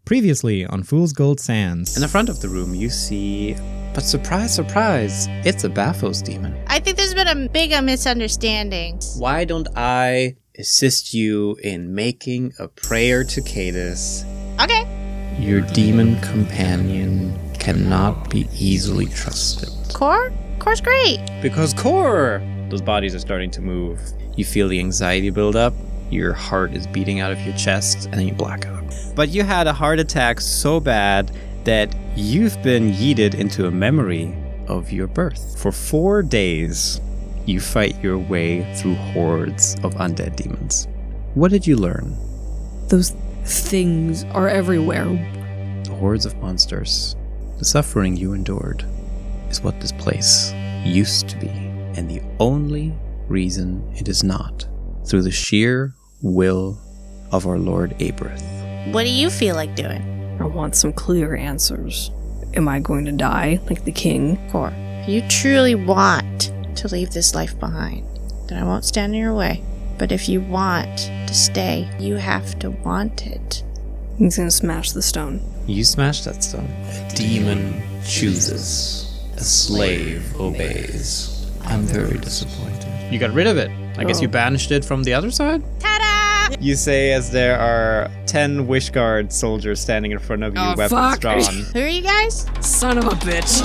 Previously on Fool's Gold Sands. In the front of the room, you see, but surprise, surprise, it's a Baphos demon. I think there's been a big misunderstanding. Why don't I assist you in making a prayer to Cadus? Okay. Your demon companion cannot be easily trusted. Core? Core's great. Because Core! Those bodies are starting to move. You feel the anxiety build up. Your heart is beating out of your chest, and then you black out. But you had a heart attack so bad that you've been yeeted into a memory of your birth. For 4 days, you fight your way through hordes of undead demons. What did you learn? Those things are everywhere. The hordes of monsters. The suffering you endured is what this place used to be. And the only reason it is not, through the sheer will of our Lord Abrith. What do you feel like doing? I want some clear answers. Am I going to die like the king? Core, if you truly want to leave this life behind, then I won't stand in your way. But if you want to stay, you have to want it. He's gonna smash the stone. You smash that stone. A demon chooses. A slave obeys. I'm very disappointed. You got rid of it. I guess you banished it from the other side? Ta-da! You say as there are 10 Wishguard soldiers standing in front of you, weapons fuck. drawn. Who are you guys? Son of a bitch.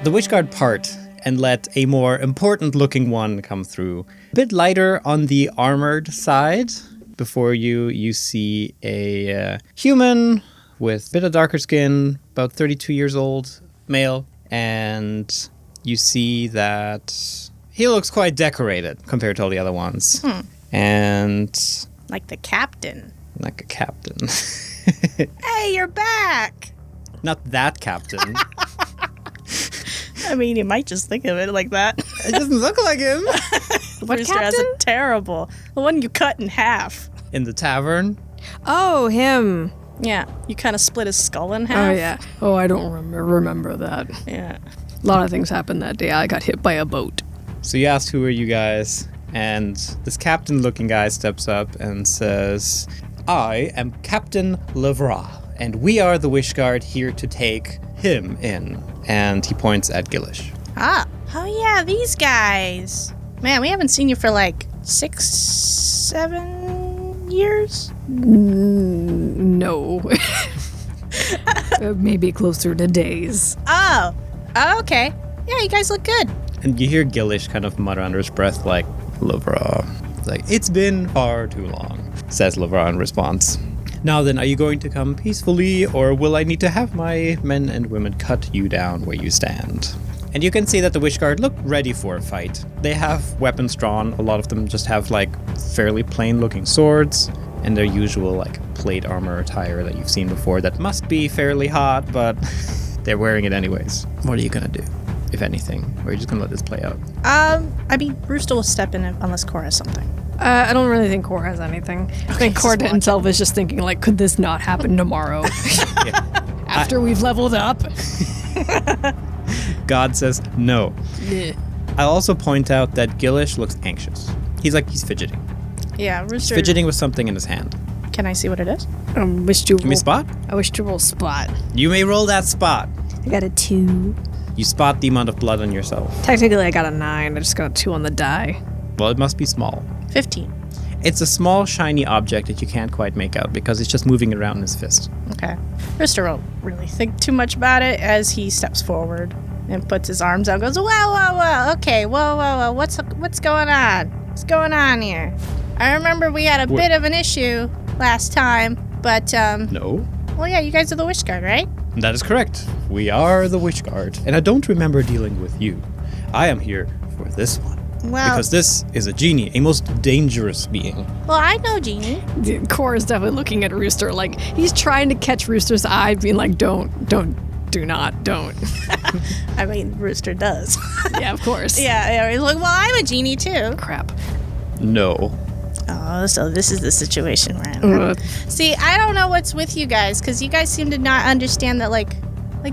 The Wishguard part and let a more important looking one come through. A bit lighter on the armored side. Before you see a human with a bit of darker skin, about 32 years old, male. And you see that he looks quite decorated compared to all the other ones. And Like the captain. like a captain. Hey, you're back! Not that captain. I mean, you might just think of it like that. It doesn't look like him. What Rooster has a terrible. The one you cut in half. In the tavern. Oh, him. Yeah, you kind of split his skull in half. Oh, yeah. Oh, I don't remember that. Yeah. A lot of things happened that day. I got hit by a boat. So you asked, who are you guys? And this captain-looking guy steps up and says, I am Captain Levra, and we are the Wishguard here to take him in. And he points at Gillish. Ah. Oh, yeah, these guys. Man, we haven't seen you for like 6-7 years? No. Maybe closer to days. Oh, okay. Yeah, you guys look good. And you hear Gillish kind of mutter under his breath like, Levra. Like, it's been far too long, says Levra in response. Now then, are you going to come peacefully, or will I need to have my men and women cut you down where you stand? And you can see that the Wishguard look ready for a fight. They have weapons drawn. A lot of them just have, like, fairly plain-looking swords, and their usual, like, plate armor attire that you've seen before that must be fairly hot, but they're wearing it anyways. What are you gonna do, if anything? Or are you just gonna let this play out? I mean, Rooster will step in unless Core has something. I don't really think Core has anything. I think Core to himself is just thinking, like, could this not happen tomorrow? After we've leveled up? God says no. Yeah. I'll also point out that Gillish looks anxious. He's fidgeting. Yeah, Rooster. Fidgeting with something in his hand. Can I see what it is? I wish to Give me a spot. I wish to roll spot. You may roll that spot. I got a 2. You spot the amount of blood on yourself. Technically, I got a 9. I just got a 2 on the die. Well, it must be small. 15. It's a small, shiny object that you can't quite make out because it's just moving around in his fist. Okay. Rooster won't really think too much about it as he steps forward and puts his arms out and goes, whoa, okay, whoa, what's going on? What's going on here? I remember we had a bit of an issue last time, but, No. well, yeah, you guys are the Wishguard, right? That is correct. We are the Wishguard, and I don't remember dealing with you. I am here for this one. Well, Because this is a genie, a most dangerous being. well, I know Genie. Core is definitely looking at Rooster like he's trying to catch Rooster's eye, being like, don't. I mean, Rooster does. Yeah, of course. yeah, he's like, well, I'm a genie too. Crap. No. Oh, so this is the situation we're in. See, I don't know what's with you guys, because you guys seem to not understand that, like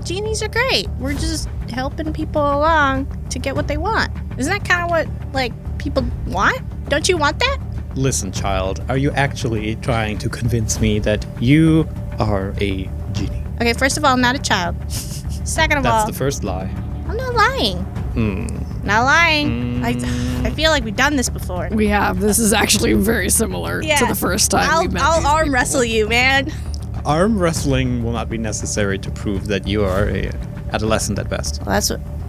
genies are great. We're just helping people along to get what they want. Isn't that kind of what, like, people want? Don't you want that? Listen, child, are you actually trying to convince me that you are a genie? Okay, first of all, I'm not a child. Second of all... That's the first lie. I'm not lying. Not lying. I feel like we've done this before. We have. This is actually very similar to the first time we met I'll arm wrestle you, man. Arm wrestling will not be necessary to prove that you are a adolescent at best. Well,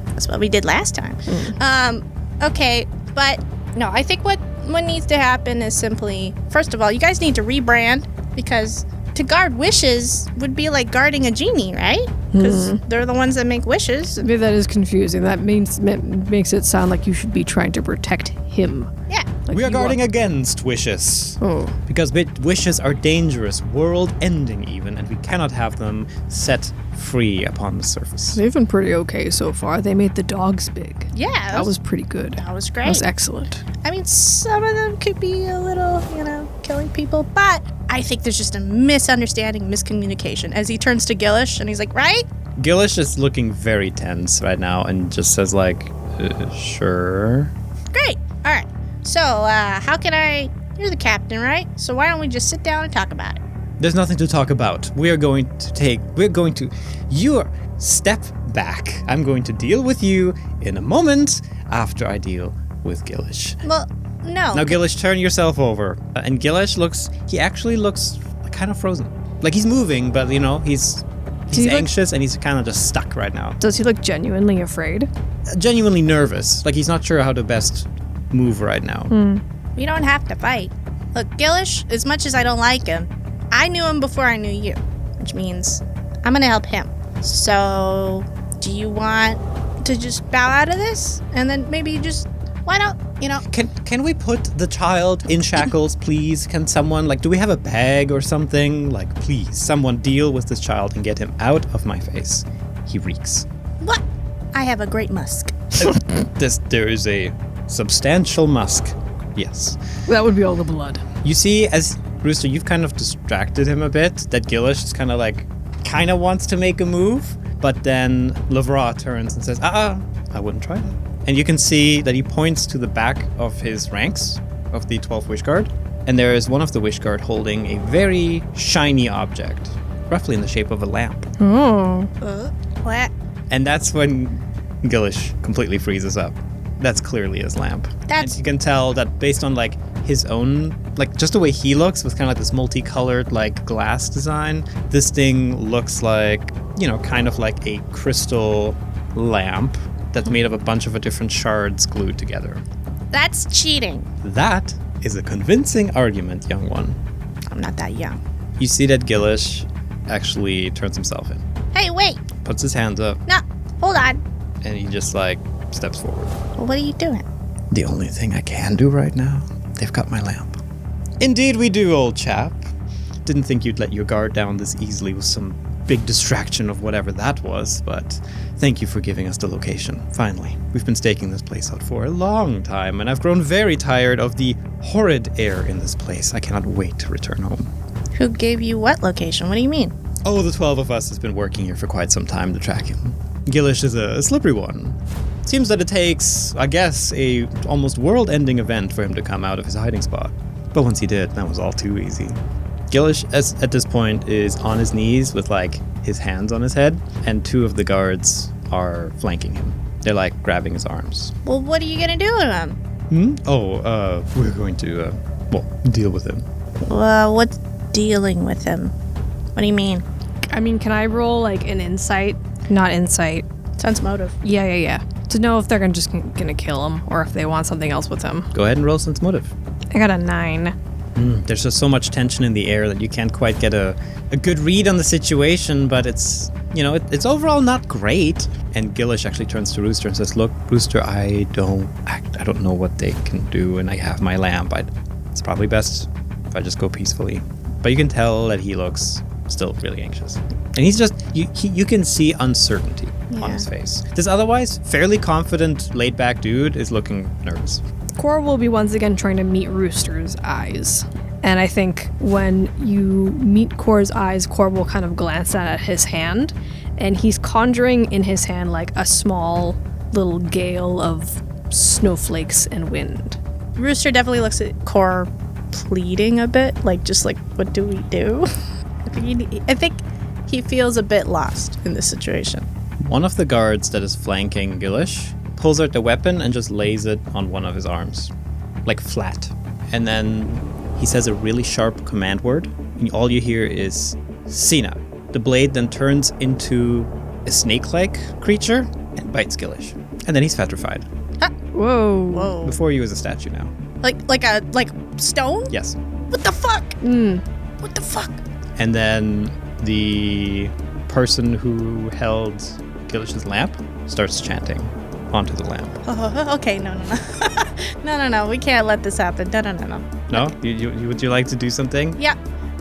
that's what we did last time. Okay, but no, I think what needs to happen is simply, first of all, you guys need to rebrand, because to guard wishes would be like guarding a genie, right? Because they're the ones that make wishes. Maybe that is confusing. That makes it sound like you should be trying to protect him. Yeah. Like we are guarding against wishes. Oh. Because wishes are dangerous, world-ending even, and we cannot have them set free upon the surface. They've been pretty okay so far. They made the dogs big. Yeah. That was pretty good. That was great. That was excellent. I mean, some of them could be a little, killing people, but I think there's just a misunderstanding, miscommunication, as he turns to Gillish and he's like, right? Gillish is looking very tense right now and just says like, sure. Great. All right. So, how can I... You're the captain, right? So why don't we just sit down and talk about it? There's nothing to talk about. You step back. I'm going to deal with you in a moment after I deal with Gillish. Well, no. Now, Gillish, turn yourself over. And Gillish looks kind of frozen. Like he's moving, but he's anxious and he's kind of just stuck right now. Does he look genuinely afraid? Genuinely nervous. Like he's not sure how to best move right now. We don't have to fight. Look, Gillish, as much as I don't like him, I knew him before I knew you, which means I'm going to help him. So, do you want to just bow out of this? And then maybe just, why don't, Can we put the child in shackles, please? Can someone, do we have a bag or something? Please, someone deal with this child and get him out of my face. He reeks. What? I have a great musk. There is a substantial musk. Yes. That would be all the blood. You see, as Rooster, you've kind of distracted him a bit. That Gillish is kind of wants to make a move, but then Lavra turns and says, I wouldn't try that. And you can see that he points to the back of his ranks of the 12th Wish Guard, and there is one of the Wish Guard holding a very shiny object, roughly in the shape of a lamp. Oh. What? And that's when Gillish completely freezes up. That's clearly his lamp. And you can tell that based on his own, just the way he looks with kind of this multicolored glass design, this thing looks kind of like a crystal lamp that's made of a bunch of different shards glued together. That's cheating. That is a convincing argument, young one. I'm not that young. You see that Gillish actually turns himself in. Hey, wait. Puts his hands up. No, hold on. And he just steps forward. Well, what are you doing? The only thing I can do right now, they've got my lamp. Indeed we do, old chap. Didn't think you'd let your guard down this easily with some big distraction of whatever that was, but thank you for giving us the location. Finally, we've been staking this place out for a long time, and I've grown very tired of the horrid air in this place. I cannot wait to return home. Who gave you what location? What do you mean? Oh, the 12 of us has been working here for quite some time to track him. Gillish is a slippery one. Seems that it takes, I guess, a almost world-ending event for him to come out of his hiding spot. But once he did, that was all too easy. Gillish, at this point, is on his knees with, his hands on his head, and two of the guards are flanking him. They're, grabbing his arms. Well, what are you going to do with him? We're going to, deal with him. What's dealing with him? What do you mean? I mean, can I roll, an insight? Not insight. Sense motive. Yeah. To know if they're gonna kill him or if they want something else with him. Go ahead and roll sense motive. I got a 9. There's just so much tension in the air that you can't quite get a good read on the situation, but it's, it's overall not great. And Gillish actually turns to Rooster and says, look, Rooster, I don't know what they can do, and I have my lamp. It's probably best if I just go peacefully. But you can tell that he looks still really anxious. And he's just, you can see uncertainty on his face. This otherwise fairly confident, laid-back dude is looking nervous. Cora will be once again trying to meet Rooster's eyes. And I think when you meet Cora's eyes, Cora will kind of glance at his hand. And he's conjuring in his hand like a small little gale of snowflakes and wind. Rooster definitely looks at Cora pleading a bit, just like, what do we do? I think he feels a bit lost in this situation. One of the guards that is flanking Gillish pulls out the weapon and just lays it on one of his arms, like flat. And then he says a really sharp command word, and all you hear is Sina. The blade then turns into a snake-like creature and bites Gillish. And then he's petrified. Whoa. Before you is a statue now. Like stone? Yes. What the fuck? What the fuck? And then the person who held Gillish's lamp starts chanting onto the lamp. Okay, no. No, we can't let this happen. No. No? Would you like to do something? Yeah.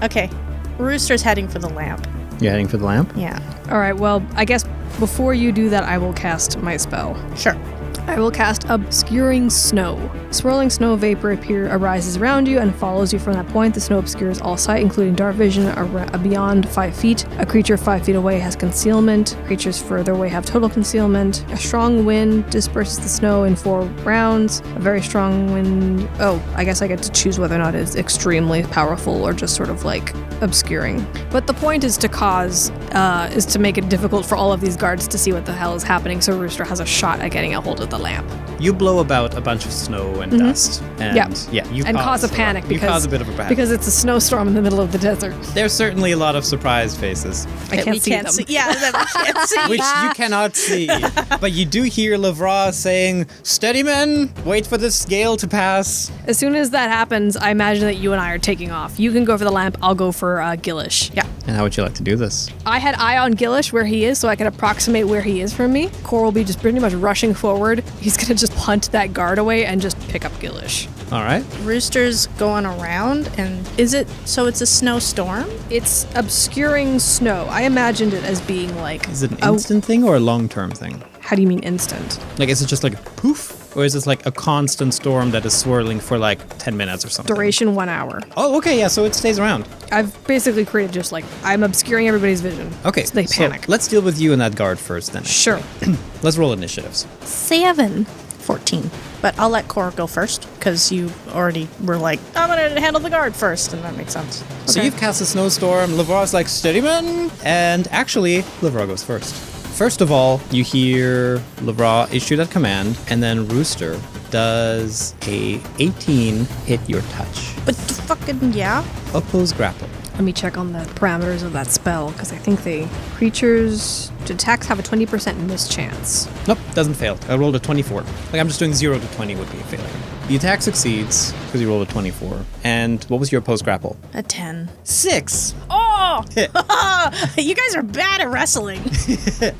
Okay. Rooster's heading for the lamp. You're heading for the lamp? Yeah. All right, well, I guess before you do that, I will cast my spell. Sure. I will cast Obscuring Snow. Swirling snow vapor arises around you and follows you from that point. The snow obscures all sight, including dark vision beyond 5 feet. A creature 5 feet away has concealment. Creatures further away have total concealment. A strong wind disperses the snow in 4 rounds. A very strong wind... Oh, I guess I get to choose whether or not it's extremely powerful or just sort of like obscuring. But the point is to make it difficult for all of these guards to see what the hell is happening, so Rooster has a shot at getting a hold of the lamp. You blow about a bunch of snow and dust. And you cause a panic you cause a bit of a panic. Because it's a snowstorm in the middle of the desert. There's certainly a lot of surprised faces. I can't see them. Yeah, that we can't see. Which you cannot see. But you do hear Lavra saying, "Steady men, wait for this gale to pass." As soon as that happens, I imagine that you and I are taking off. You can go for the lamp, I'll go for Gillish. Yeah. And how would you like to do this? I had eye on Gillish where he is, so I can approximate where he is from me. Cor will be just pretty much rushing forward. He's gonna just punt that guard away and just pick up Gillish. All right. Rooster's going around, and it's a snowstorm? It's obscuring snow. I imagined it as being like... Is it an instant thing or a long-term thing? How do you mean instant? Like, is it just like a poof? Or is this like a constant storm that is swirling for like 10 minutes or something? Duration 1 hour. Oh, okay, yeah, so it stays around. I've basically created just like, I'm obscuring everybody's vision. Okay, So they panic. let's deal with you and that guard first then. Sure. Let's roll initiatives. 14. But I'll let Cora go first, because you already were like, I'm going to handle the guard first, and that makes sense. So Okay. you've cast a snowstorm, Lavra's like, steady man, and actually, Lavra goes first. First of all, you hear Lavra issue that command, and then Rooster does a 18 hit your touch. But fucking, yeah? Opposed grapple. Let me check on the parameters of that spell, because I think creatures attacks have a 20% miss chance. Nope, doesn't fail. I rolled a 24. Like, I'm just doing 0 to 20 would be a failure. The attack succeeds, because you rolled a 24. And what was your opposed grapple? A 10. 6! Oh! You guys are bad at wrestling.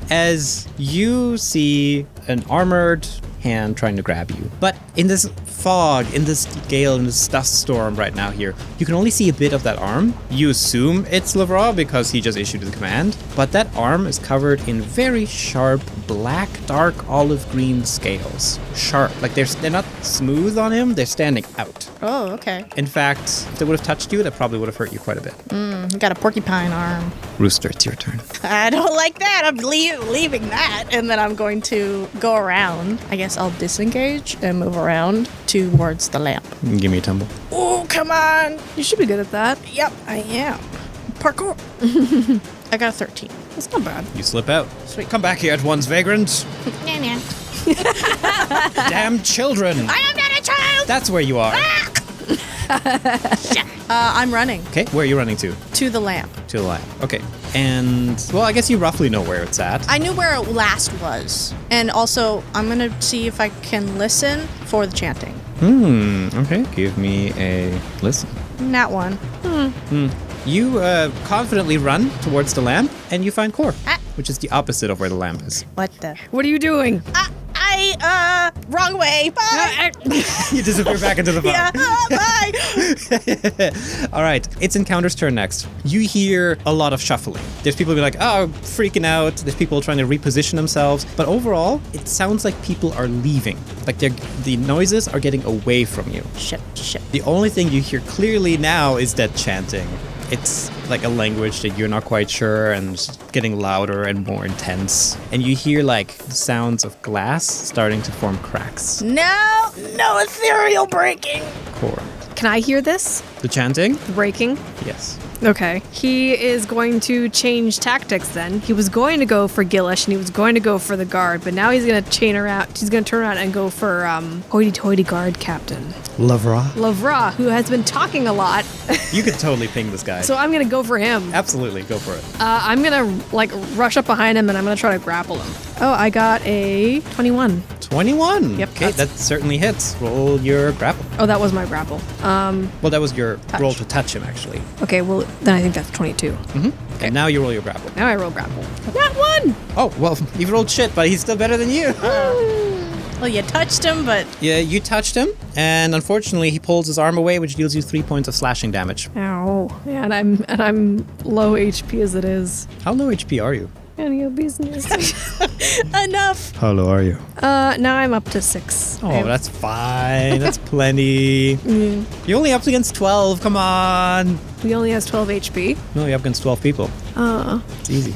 As you see an armored hand trying to grab you. But in this fog, in this gale, in this dust storm right now here, you can only see a bit of that arm. You assume it's Lavra because he just issued the command, but that arm is covered in very sharp, black, dark, olive green scales. Sharp. Like they're not smooth on him, they're standing out. Oh, okay. In fact, if they would have touched you, that probably would have hurt you quite a bit. You got a porcupine arm. Rooster, it's your turn. I don't like that. I'm leaving that. And then I'm going to go around. I guess I'll disengage and move around towards the lamp. Give me a tumble. Oh, come on. You should be good at that. Yep, I am. Parkour. I got a 13. That's not bad. You slip out. Sweet. Come back here at once, vagrant. Nah, nah. Damn children. I am not a child. That's where you are. I'm running Okay, where are you running to? to the lamp. To the lamp. Okay. And, well, I guess you roughly know where it's at. I knew where it last was. And also, I'm going to see if I can listen for the chanting. Okay. Give me a listen. That one. You confidently run towards the lamp, and you find Core, Ah. which is the opposite of where the lamp is. What the? What are you doing? Wrong way. Bye. You disappear back into the fog. Yeah, bye. All right, it's Encounter's turn next. You hear a lot of shuffling. There's people who are like, oh, freaking out. There's people trying to reposition themselves. But overall, it sounds like people are leaving. Like the noises are getting away from you. Shit. The only thing you hear clearly now is that chanting. It's like a language that you're not quite sure and it's getting louder and more intense. And you hear like the sounds of glass starting to form cracks. No ethereal breaking. Core. Can I hear this? The chanting? Breaking? Yes. Okay. He is going to change tactics then. He was going to go for Gillish and he was going to go for the guard, but now he's going to chain around. He's going to turn around and go for hoity-toity guard captain. Lavra, who has been talking a lot. You could totally ping this guy. So I'm going to go for him. Absolutely, go for it. I'm going to like rush up behind him and I'm going to try to grapple him. Oh, I got a 21. 21. Yep. Okay, that certainly hits. Roll your grapple. Oh, that was my grapple. Well, that was your Touch. roll to touch him, actually. Okay, well, then I think that's 22. Mm-hmm. And now you roll your grapple. Now I roll grapple. That one! Oh, well, you've rolled shit, but he's still better than you. Well, you touched him, but Yeah, you touched him, and unfortunately, he pulls his arm away, which deals you 3 points of slashing damage. Ow. Yeah, and I'm low HP as it is. How low HP are you? None of your business. enough. How low are you? Now I'm up to 6. Oh, that's fine. That's plenty. You're only up against 12. Come on. He only has 12 HP. No, you're up against 12 people. It's easy.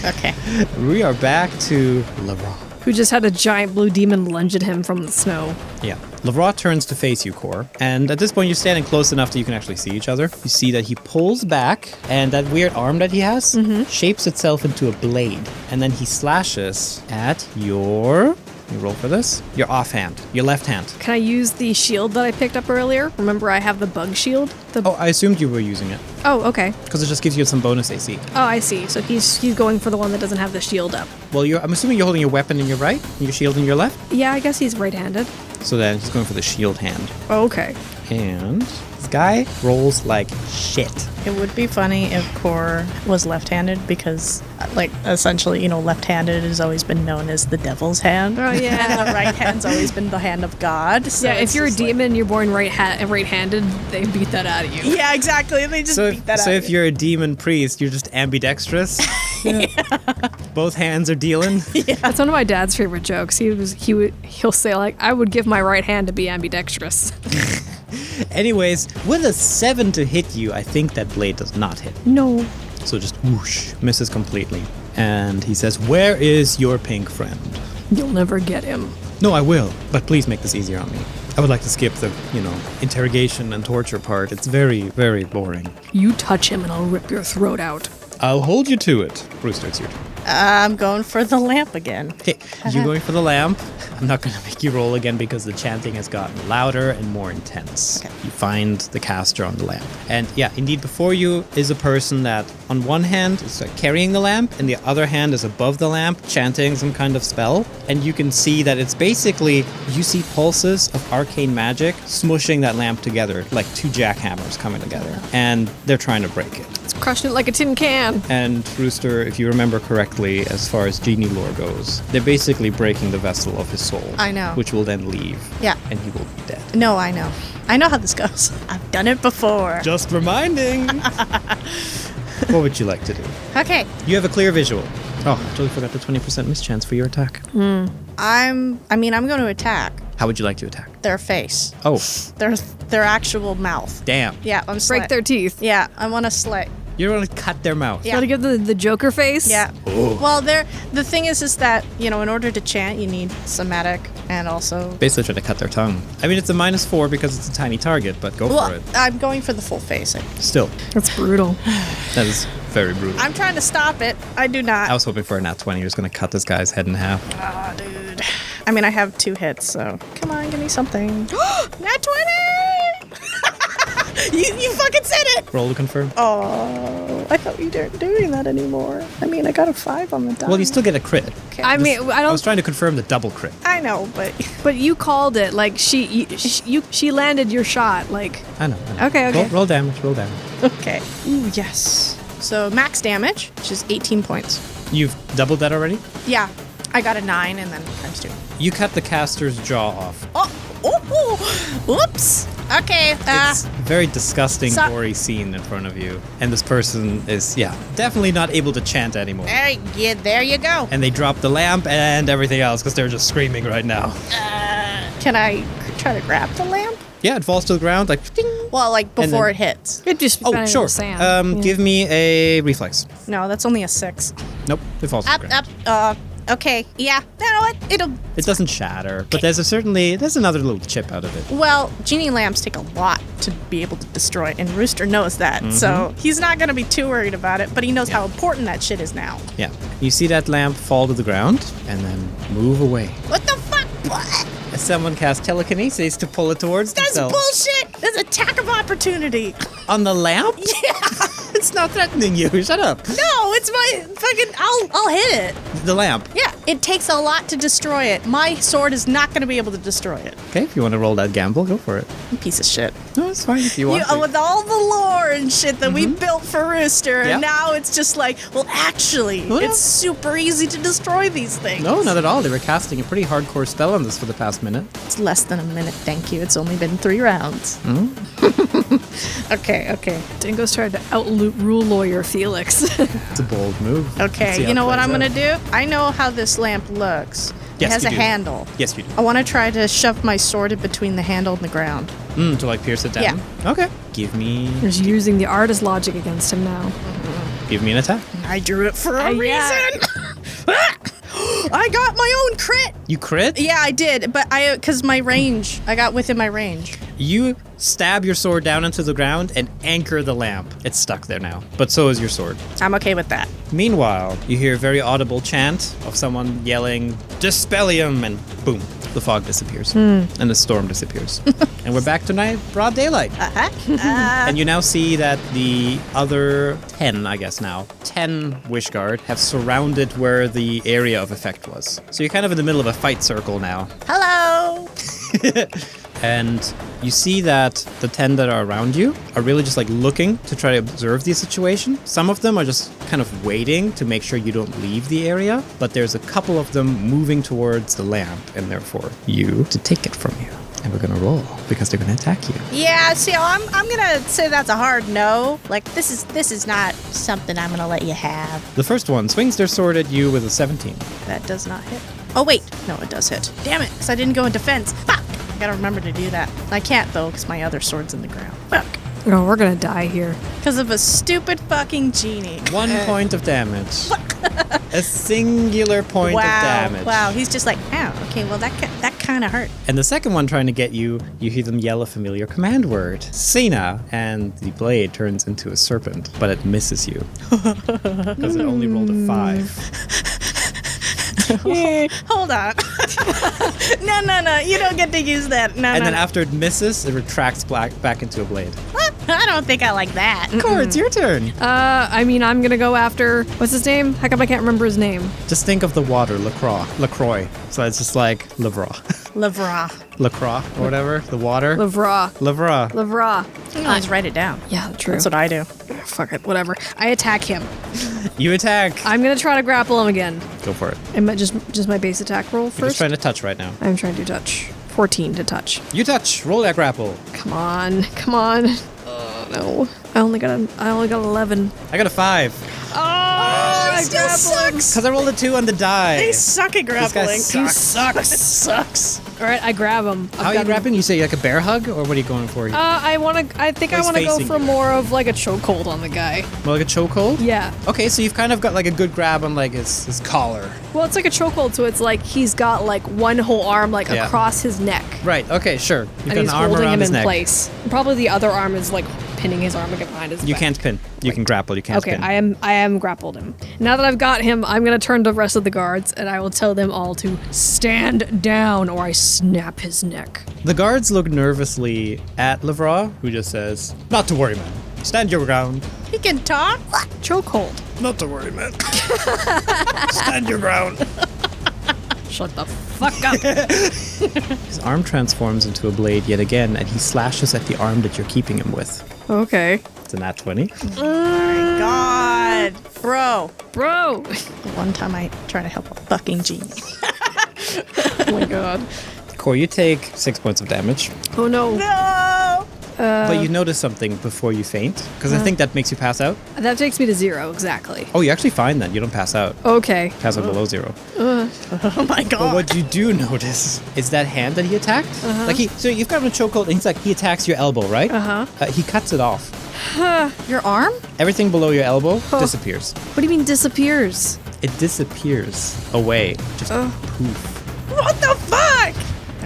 Okay. We are back to Lavra. Who just had a giant blue demon lunge at him from the snow. Yeah. Lavra turns to face you, Core. And at this point, you're standing close enough that you can actually see each other. You see that he pulls back, and that weird arm that he has shapes itself into a blade. And then he slashes at your... You roll for this? Your offhand. Your left hand. Can I use the shield that I picked up earlier? Remember I have the bug shield? Oh, I assumed you were using it. Oh, okay. Because it just gives you some bonus AC. Oh, I see. So he's going for the one that doesn't have the shield up. Well, I'm assuming you're holding your weapon in your right, and your shield in your left. Yeah, I guess he's right-handed. So then he's going for the shield hand. Oh, okay. And this guy rolls like shit. It would be funny if Core was left-handed because, like, essentially, left-handed has always been known as the devil's hand. Oh, yeah. And the right hand's always been the hand of God. So Yeah, if it's you're a just like- demon and you're born right-handed, they beat that out of you. Yeah, exactly. They just beat that out. So of if you. you're a demon priest, you're just ambidextrous. Both hands are dealing. That's one of my dad's favorite jokes. He'll say like, I would give my right hand to be ambidextrous. Anyways, with a 7 to hit you, I think that blade does not hit. No. So just whoosh, misses completely. And he says, "Where is your pink friend?" You'll never get him. No, I will, but please make this easier on me. I would like to skip the, interrogation and torture part. It's very, very boring. You touch him and I'll rip your throat out. I'll hold you to it. Rooster, it's your turn. I'm going for the lamp again. Okay, you going for the lamp. I'm not going to make you roll again because the chanting has gotten louder and more intense. Okay. You find the caster on the lamp. And yeah, indeed, before you is a person that on one hand is like carrying the lamp and the other hand is above the lamp chanting some kind of spell. And you can see that it's basically, you see pulses of arcane magic smushing that lamp together, like two jackhammers coming together. And they're trying to break it. It's crushing it like a tin can. And Rooster, if you remember correctly, as far as genie lore goes, they're basically breaking the vessel of his soul. I know. Which will then leave. Yeah. And he will be dead. No, I know. I know how this goes. I've done it before. Just reminding. What would you like to do? Okay. You have a clear visual. Oh, I totally forgot the 20% mischance for your attack. I'm going to attack How would you like to attack? their face. Oh, Their actual mouth. damn. Yeah, I'm Break their teeth. Yeah, I want to slay. You're going to cut their mouth. Yeah. Gotta give the Joker face. Yeah. Oh. Well, the thing is that, in order to chant, you need somatic and also... Basically trying to cut their tongue. I mean, it's a -4 because it's a tiny target, but go for Well, it. I'm going for the full face. Still, That's brutal. that is very brutal. I'm trying to stop it. I do not. I was hoping for a nat 20. You're just going to cut this guy's head in half. Oh, dude. I mean, I have 2 hits, so... Come on, give me something. Nat 20! You fucking said it! Roll to confirm. Oh, I thought you weren't doing that anymore. I mean, I got a 5 on the die. Well, you still get a crit. Okay. I mean, I I don't. was trying to confirm the double crit. I know, but... But you called it. Like she landed your shot. Like I know. I know. Okay. Roll damage. Roll damage. Okay. Ooh, yes. So max damage, which is 18 points. You've doubled that already? Yeah, I got a 9 and then times 2. You cut the caster's jaw off. Oh, ooh, oops. Okay. It's a very disgusting, So- gory scene in front of you. And this person is, definitely not able to chant anymore. There you go. And they drop the lamp and everything else because they're just screaming right now. Can I try to grab the lamp? Yeah, it falls to the ground like ding. Well, like before then- it hits. It just Oh, fell into sure. the sand. Give me a reflex. No, that's only a 6. Nope, it falls to the ground. Okay. Yeah. You know what? It doesn't shatter, but there's another little chip out of it. Well, genie lamps take a lot to be able to destroy it, and Rooster knows that. So he's not going to be too worried about it, but he knows how important that shit is now. Yeah. You see that lamp fall to the ground and then move away. What the fuck? What? As someone casts telekinesis to pull it towards That's themselves. bullshit. That's attack of opportunity. On the lamp? Yeah. It's not threatening you. Shut up. No, it's my fucking. I'll hit it. The lamp. Yeah, it takes a lot to destroy it. My sword is not going to be able to destroy it. Okay, if you want to roll that gamble, go for it. You piece of shit. No, it's fine if you want to. With all the lore and shit that we built for Rooster, Yeah. and now it's just like, well, actually, Well, yeah. it's super easy to destroy these things. No, not at all. They were casting a pretty hardcore spell on this for the past minute. It's less than a minute, thank you. It's only been 3 rounds. Okay. Dingo's tried to rule lawyer Felix. It's a bold move. Let's see Okay, how you know it what plays I'm out. going to do? I know how this lamp looks. Yes, it has you a do. handle. Yes, you do. I want to try to shove my sword in between the handle and the ground. To like pierce it down? Yeah. Okay. Give me Using the artist logic against him now. an attack. I drew it for a Yeah. reason. I got my own crit. You crit? Yeah, I did, but because my range, I got within my range. You stab your sword down into the ground and anchor the lamp. It's stuck there now, but so is your sword. I'm okay with that. Meanwhile, you hear a very audible chant of someone yelling, Dispellium, and boom, the fog disappears. And the storm disappears. And we're back to night, broad daylight. And you now see that the other 10, I guess now, 10 Wishguard have surrounded where the area of effect was. So you're kind of in the middle of a fight circle now. Hello. And you see that the 10 that are around you are really just like looking to try to observe the situation. Some of them are just kind of waiting to make sure you don't leave the area, but there's a couple of them moving towards the lamp and therefore you to take it from you. And we're gonna roll because they're gonna attack you. Yeah, see, I'm gonna say that's a hard no. Like this is not something I'm gonna let you have. The first one swings their sword at you with a 17. That does not hit. Oh wait, no, it does hit. Damn it, because I didn't go in defense. Fuck. I gotta remember to do that. I can't though, because my other sword's in the ground. Fuck. Oh, we're gonna die here. Because of a stupid fucking genie. 1 point of damage. A singular point of damage. Wow, he's just like, oh, okay, well, that kind of hurt. And the second one trying to get you, you hear them yell a familiar command word, Sena, and the blade turns into a serpent, but it misses you. Because it only rolled a 5. Hold on. No, you don't get to use that. No, And then no. after it misses, it retracts back into a blade. What? I don't think I like that. Cor, it's your turn. I mean, I'm gonna go after, what's his name? How come I can't remember his name? Just think of the water, LaCroix. So it's just like Lavra. LaCroix or whatever, the water. Lavra. Lavra. You can always write it down. Yeah, true. That's what I do. Fuck it, whatever. I attack him. You attack. I'm gonna try to grapple him again. Go for it. Am I just my base attack roll You're just first? trying to touch right now. I'm trying to touch. 14 to touch. You touch. Roll that grapple. Come on. Oh no. I only got 11. I got a 5. Oh, I still grapple him. sucks. Because I rolled a 2 on the die. They suck at This guy grappling. sucks. Sucks. All right, I grab him. How are you grabbing? You say like a bear hug, or what are you going for? I think I He's want to go facing for you. more of like a chokehold on the guy. More like a chokehold? Yeah. Okay, so you've kind of got like a good grab on like his collar. Well, it's like a chokehold, so it's like he's got like one whole arm like Yeah. across his neck. Right, okay, sure. You've And got an he's arm holding around him his in neck. place. Probably the other arm is like pinning his arm again behind his You back. can't pin. You can grapple, you can't Okay, pin. I am grappled him. Now that I've got him, I'm gonna turn to the rest of the guards and I will tell them all to stand down or I snap his neck. The guards look nervously at Lavra, who just says, "Not to worry, man. Stand your ground." He can talk. Chokehold. Not to worry, man. Stand your ground. Shut the fuck up. His arm transforms into a blade yet again, and he slashes at the arm that you're keeping him with. Okay. It's a nat 20. God. Bro. Bro. One time I tried to help a fucking genie. Oh my god. Cor, you take 6 points of damage. Oh no. No. But you notice something before you faint, because I think that makes you pass out. That takes me to 0, exactly. Oh, you're actually fine then. You don't pass out. Okay. Pass out below 0. Oh my god. But what you do notice is that hand that he attacked. Like so you've got him in a chokehold, and he's like, he attacks your elbow, right? He cuts it off. Your arm? Everything below your elbow disappears. What do you mean disappears? It disappears away. Just poof. What the fuck?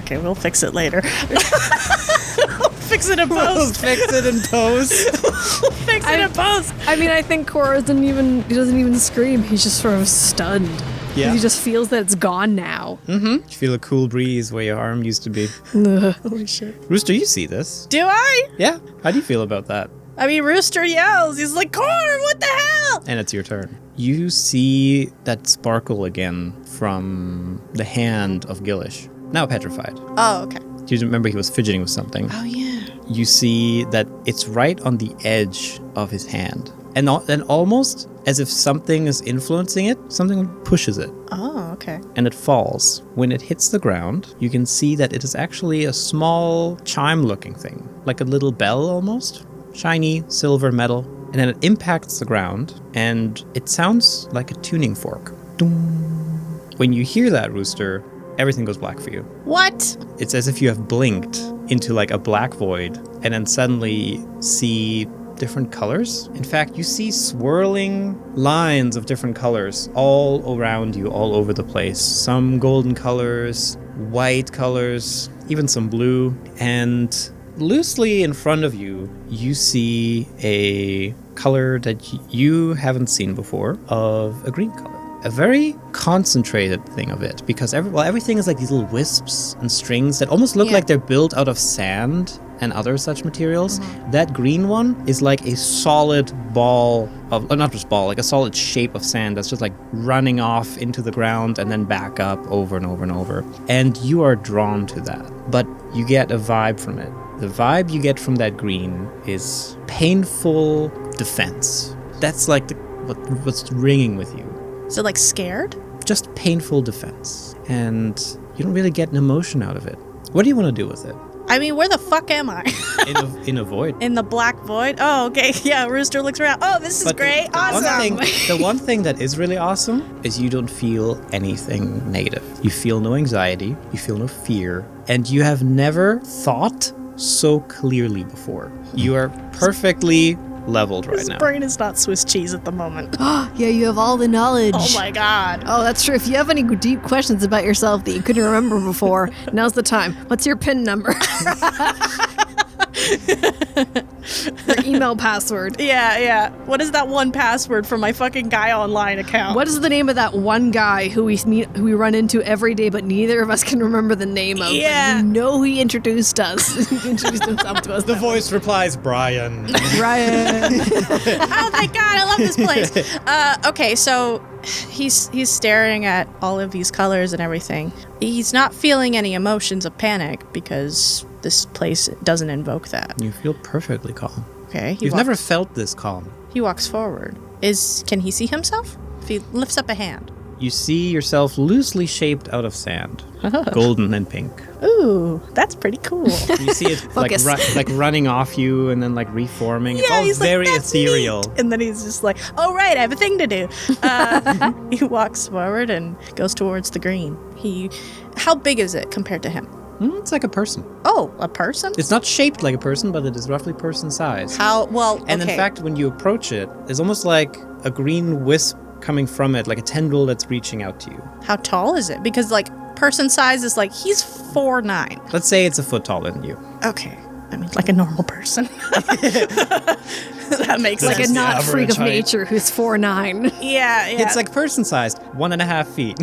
Okay, we'll fix it later. We'll fix it in post. Fix it in post. We'll fix it in post. I mean, I think Cora doesn't even scream. He's just sort of stunned. Yeah. He just feels that it's gone now. You feel a cool breeze where your arm used to be. Holy shit. Rooster, you see this? Do I? Yeah. How do you feel about that? I mean, Rooster yells. He's like, Cora, what the hell? And it's your turn. You see that sparkle again from the hand of Gillish. Now petrified. Oh, okay. Do you remember he was fidgeting with something? Oh, yeah. You see that it's right on the edge of his hand. And almost as if something is influencing it, something pushes it. Oh, okay. And it falls. When it hits the ground, you can see that it is actually a small chime-looking thing. Like a little bell almost. Shiny, silver metal. And then it impacts the ground, and it sounds like a tuning fork. Doom. When you hear that, Rooster, everything goes black for you. What? It's as if you have blinked into like a black void and then suddenly see different colors. In fact, you see swirling lines of different colors all around you, all over the place. Some golden colors, white colors, even some blue. And loosely in front of you, you see a color that you haven't seen before of a green color. A very concentrated thing of it, because everything is like these little wisps and strings that almost look like they're built out of sand and other such materials. That green one is like a solid ball of, not just ball, like a solid shape of sand that's just like running off into the ground and then back up over and over and over. And you are drawn to that, but you get a vibe from it. The vibe you get from that green is painful defense. That's like what's ringing with you. Is it like scared? Just painful defense. And you don't really get an emotion out of it. What do you want to do with it? I mean, where the fuck am I? In a void. In the black void? Oh, okay. Yeah, Rooster looks around. Oh, this is great. Awesome. The one thing that is really awesome is you don't feel anything negative. You feel no anxiety. You feel no fear. And you have never thought so clearly before. You are perfectly leveled right His now. brain is not Swiss cheese at the moment. Yeah, you have all the knowledge. Oh my god. Oh, that's true. If you have any deep questions about yourself that you couldn't remember before, now's the time. What's your PIN number? Your email password. Yeah. What is that one password for my fucking guy online account? What is the name of that one guy who we run into every day, but neither of us can remember the name of? Yeah. We know he introduced us. He introduced himself to us. The voice replies, Brian. Ryan. Oh, thank God. I love this place. Okay, so he's staring at all of these colors and everything. He's not feeling any emotions of panic because this place doesn't invoke that. You feel perfectly calm. Okay. You've never felt this calm. He walks forward. Can he see himself? If he lifts up a hand. You see yourself loosely shaped out of sand, golden and pink. Ooh, that's pretty cool. You see it like running off you and then like reforming. It's all he's very like, "That's ethereal. neat." And then he's just like, oh, right, I have a thing to do. He walks forward and goes towards the green. How big is it compared to him? It's like a person. Oh, a person? It's not shaped like a person, but it is roughly person size. How? Well, And okay. in fact, when you approach it, it's almost like a green wisp coming from it, like a tendril that's reaching out to you. How tall is it? Because, like, person size is like, he's 4'9". Let's say it's a foot taller than you. Okay. I mean, like a normal person. That makes Like sense. a not average freak of height. nature who's 4'9". Yeah. It's like person sized, 1.5 feet.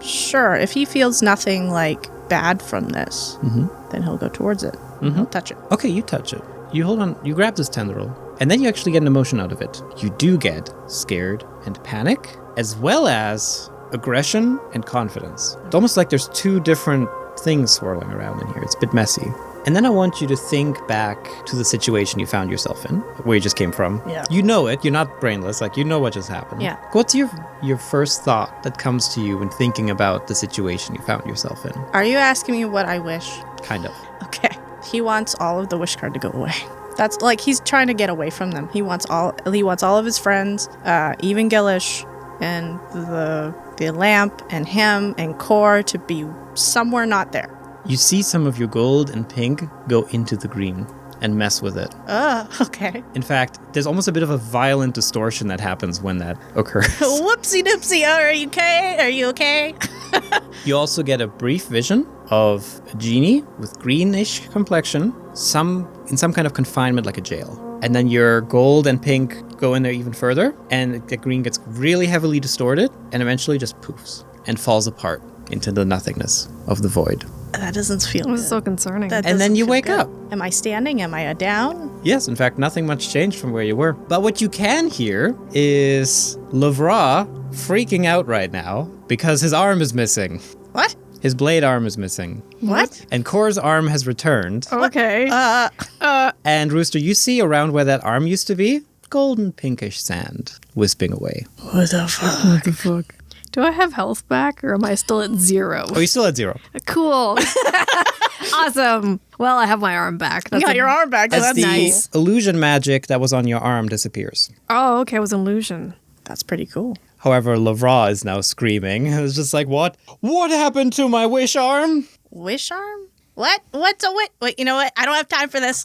Sure, if he feels nothing, like, bad from this, then he'll go towards it. He'll touch it. Okay, you touch it. You hold on, you grab this tendril, and then you actually get an emotion out of it. You do get scared and panic, as well as aggression and confidence. It's almost like there's two different things swirling around in here. It's a bit messy. And then I want you to think back to the situation you found yourself in, where you just came from. Yeah. You know it. You're not brainless. Like, you know what just happened. Yeah. What's your first thought that comes to you when thinking about the situation you found yourself in? Are you asking me what I wish? Kind of. Okay. He wants all of the wish card to go away. That's like he's trying to get away from them. He wants all of his friends, even Gillish and the lamp and him and Core to be somewhere not there. You see some of your gold and pink go into the green and mess with it. Okay. In fact, there's almost a bit of a violent distortion that happens when that occurs. Whoopsie doopsie. Oh, are you okay? Are you okay? You also get a brief vision of a genie with greenish complexion, in some kind of confinement like a jail. And then your gold and pink go in there even further, and the green gets really heavily distorted and eventually just poofs and falls apart into the nothingness of the void. That doesn't feel It was good. so concerning. And then you wake up. Am I standing? Am I down? Yes, in fact, nothing much changed from where you were. But what you can hear is Lavra freaking out right now because his arm is missing. What? His blade arm is missing. What? And Core's arm has returned. Okay. And Rooster, you see around where that arm used to be, golden pinkish sand wisping away. What the fuck? What the fuck? Do I have health back, or am I still at 0? Oh, you're still at 0. Cool. Awesome. Well, I have my arm back. You got your arm back. So As that's the nice. illusion magic that was on your arm disappears. Oh, okay. It was an illusion. That's pretty cool. However, Lavra is now screaming. It's just like, what? What happened to my wish arm? Wish arm? What? What's a wish? Wait, you know what? I don't have time for this.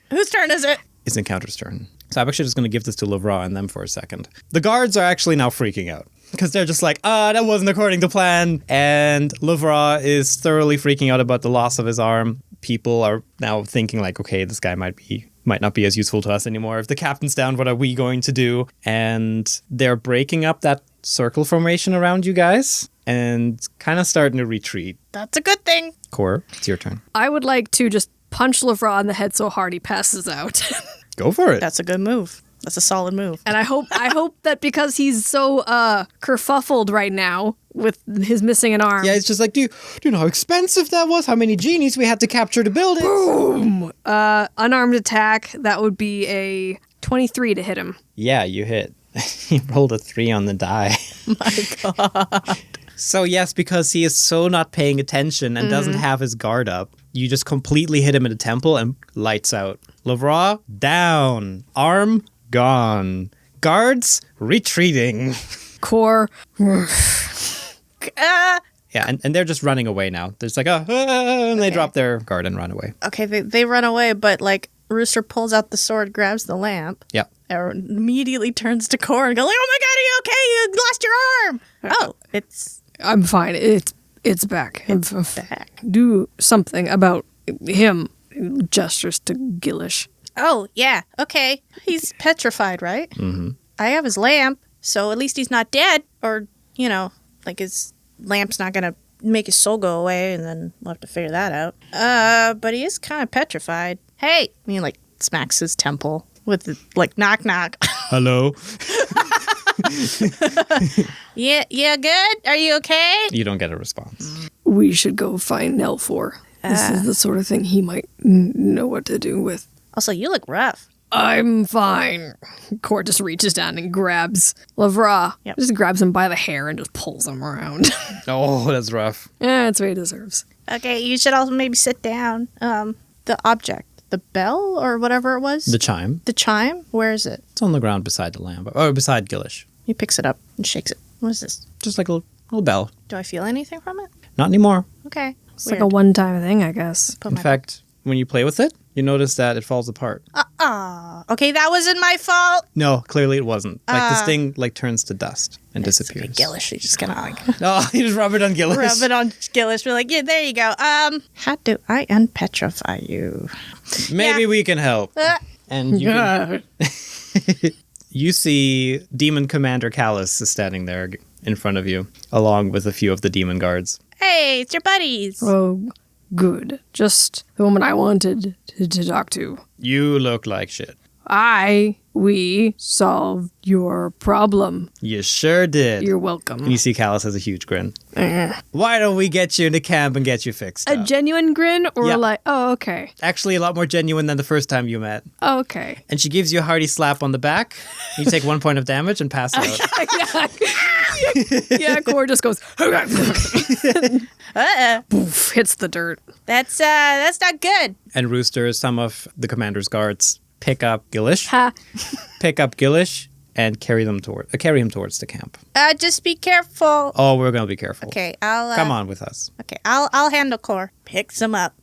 Whose turn is it? It's Encounter's turn. So I'm actually just going to give this to Lavra and them for a second. The guards are actually now freaking out because they're just like, that wasn't according to plan. And Lavra is thoroughly freaking out about the loss of his arm. People are now thinking like, okay, this guy might not be as useful to us anymore. If the captain's down, what are we going to do? And they're breaking up that circle formation around you guys and kind of starting to retreat. That's a good thing. Core, it's your turn. I would like to just punch Lavra in the head so hard he passes out. Go for it. That's a good move. That's a solid move. And I hope that because he's so kerfuffled right now with his missing an arm. Yeah, it's just like, do you know how expensive that was? How many genies we had to capture to build it? Boom! Unarmed attack, that would be a 23 to hit him. Yeah, you hit. He rolled a 3 on the die. My God. So yes, because he is so not paying attention and doesn't have his guard up, you just completely hit him in the temple and lights out. Lavra, down. Arm, gone. Guards, retreating. Core. Yeah, and they're just running away now. There's like, and they drop their guard and run away. Okay, they run away, but like Rooster pulls out the sword, grabs the lamp, Yeah. and immediately turns to Core and goes, "Oh my God, are you okay? You lost your arm." Oh, it's I'm fine. It's back. back. Do something about him. Gestures to Gillish. Oh yeah, okay. He's petrified, right? Mm-hmm. I have his lamp, so at least he's not dead, or like his lamp's not gonna make his soul go away, and then we'll have to figure that out. But he is kind of petrified. Hey, he like smacks his temple with the, like knock knock. Hello? Yeah, good. Are you okay? You don't get a response. We should go find Nelfor. This is the sort of thing he might know what to do with. Also, you look rough. I'm fine. Core just reaches down and grabs Lavra. Yep. Just grabs him by the hair and just pulls him around. Oh, that's rough. Yeah, that's what he deserves. Okay, you should also maybe sit down. The object, the bell or whatever it was. The chime. The chime. Where is it? It's on the ground beside the lamp. Or beside Gillish. He picks it up and shakes it. What is this? Just like a little bell. Do I feel anything from it? Not anymore. Okay. It's like a one-time thing, I guess. Put In my- fact, when you play with it, you notice that it falls apart. Okay, that wasn't my fault. No, clearly it wasn't. Like this thing like turns to dust and disappears. Okay, Gillish, you just kind of like Oh, you just rub it on Gillish. rub it on Gillish. We're like, yeah, there you go. How do I unpetrify you? Maybe Yeah. we can help. And you see Demon Commander Callus is standing there in front of you, along with a few of the demon guards. Hey, it's your buddies. Oh, good. Just the woman I wanted to talk to. You look like shit. We solved your problem. You sure did. You're welcome. And you see Callus has a huge grin. Why don't we get you into camp and get you fixed A up? genuine grin or Yeah. like, oh, okay. Actually, a lot more genuine than the first time you met. Oh, okay. And she gives you a hearty slap on the back. You take 1 point of damage and pass out. Yeah, Core just goes, poof, hits the dirt. That's not good. And Rooster, some of the commander's guards, pick up Gillish. Ha. Pick up Gillish and carry him towards the camp. Just be careful. Oh, we're gonna be careful. Okay, I'll Come on with us. Okay, I'll handle Core. Picks him up.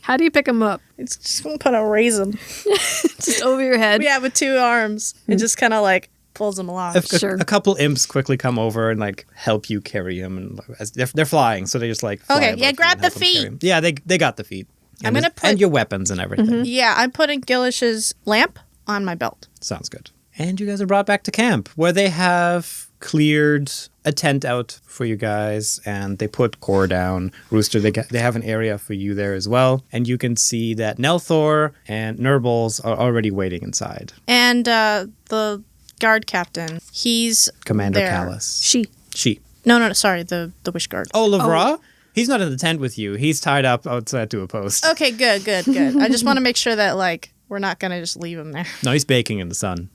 How do you pick him up? It's just gonna put a raise him. Just over your head? Yeah, with 2 arms. And just kind of like pulls him along. Sure. A couple imps quickly come over and like help you carry him, and as they're flying, so they just like fly Okay, above yeah, you grab and help the him carry feet. him. Yeah, they got the feet. I'm gonna put- and your weapons and everything. Yeah, I'm putting Gillish's lamp on my belt. Sounds good. And you guys are brought back to camp, where they have cleared a tent out for you guys, and they put Core down. Rooster, they have an area for you there as well, and you can see that Nelthor and Nurbles are already waiting inside. And the guard captain, he's Commander there. Callus. She. No, sorry, the wish guard. Oh, Lavra? He's not in the tent with you. He's tied up outside to a post. Okay, good. I just want to make sure that like we're not gonna just leave him there. No, he's baking in the sun.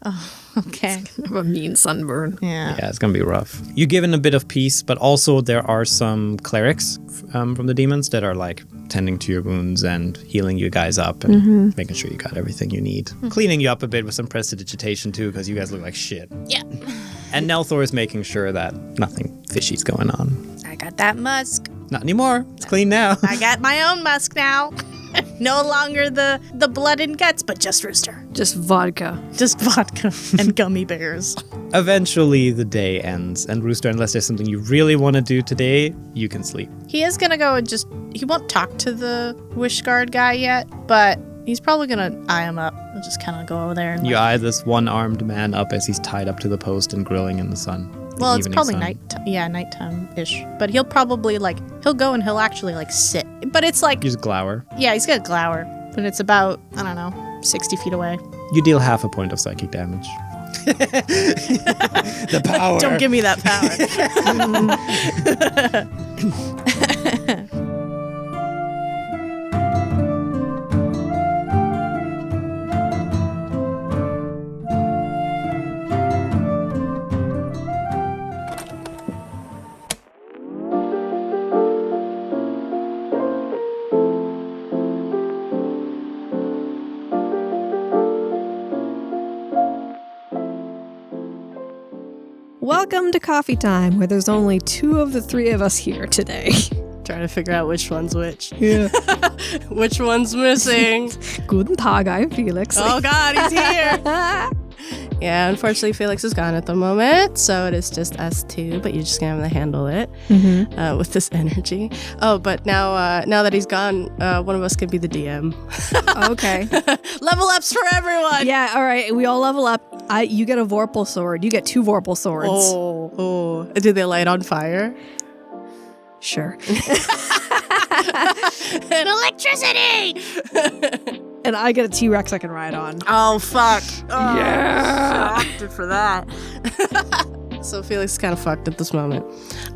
Okay. Have a mean sunburn. Yeah. Yeah, it's going to be rough. You're given a bit of peace, but also there are some clerics from the demons that are like tending to your wounds and healing you guys up and making sure you got everything you need. Cleaning you up a bit with some prestidigitation too, because you guys look like shit. Yeah. And Nelthor is making sure that nothing fishy's going on. I got that musk. Not anymore. It's clean now. I got my own musk now. No longer the blood and guts, but just Rooster. Just vodka. Just vodka and gummy bears. Eventually the day ends, and Rooster, unless there's something you really want to do today, you can sleep. He is gonna go and he won't talk to the wish guard guy yet, but he's probably gonna eye him up and just kind of go over there. And You eye this one-armed man up as he's tied up to the post and grilling in the sun. well, it's evening probably sun. nighttime-ish. But he'll probably he'll go and he'll actually sit. But it's like, You just glower. yeah, he's got a glower, but it's about, I don't know, 60 feet away. You deal 0.5 point of psychic damage. The power. Don't give me that power. Welcome to Coffee Time, where there's only 2 of the 3 of us here today. Trying to figure out which one's which. Yeah. Which one's missing? Guten Tag, I'm Felix. Oh God, he's here. Yeah, unfortunately, Felix is gone at the moment, so it is just us 2. But you're just gonna have to handle it with this energy. Oh, but now that he's gone, one of us could be the DM. Okay. Level ups for everyone. Yeah, all right. We all level up. You get a Vorpal sword. You get 2 Vorpal swords. Oh. Do they light on fire? Sure. And electricity. And I get a T-Rex I can ride on. Oh fuck. Oh, Yeah. so opted for that. So Felix is kind of fucked at this moment.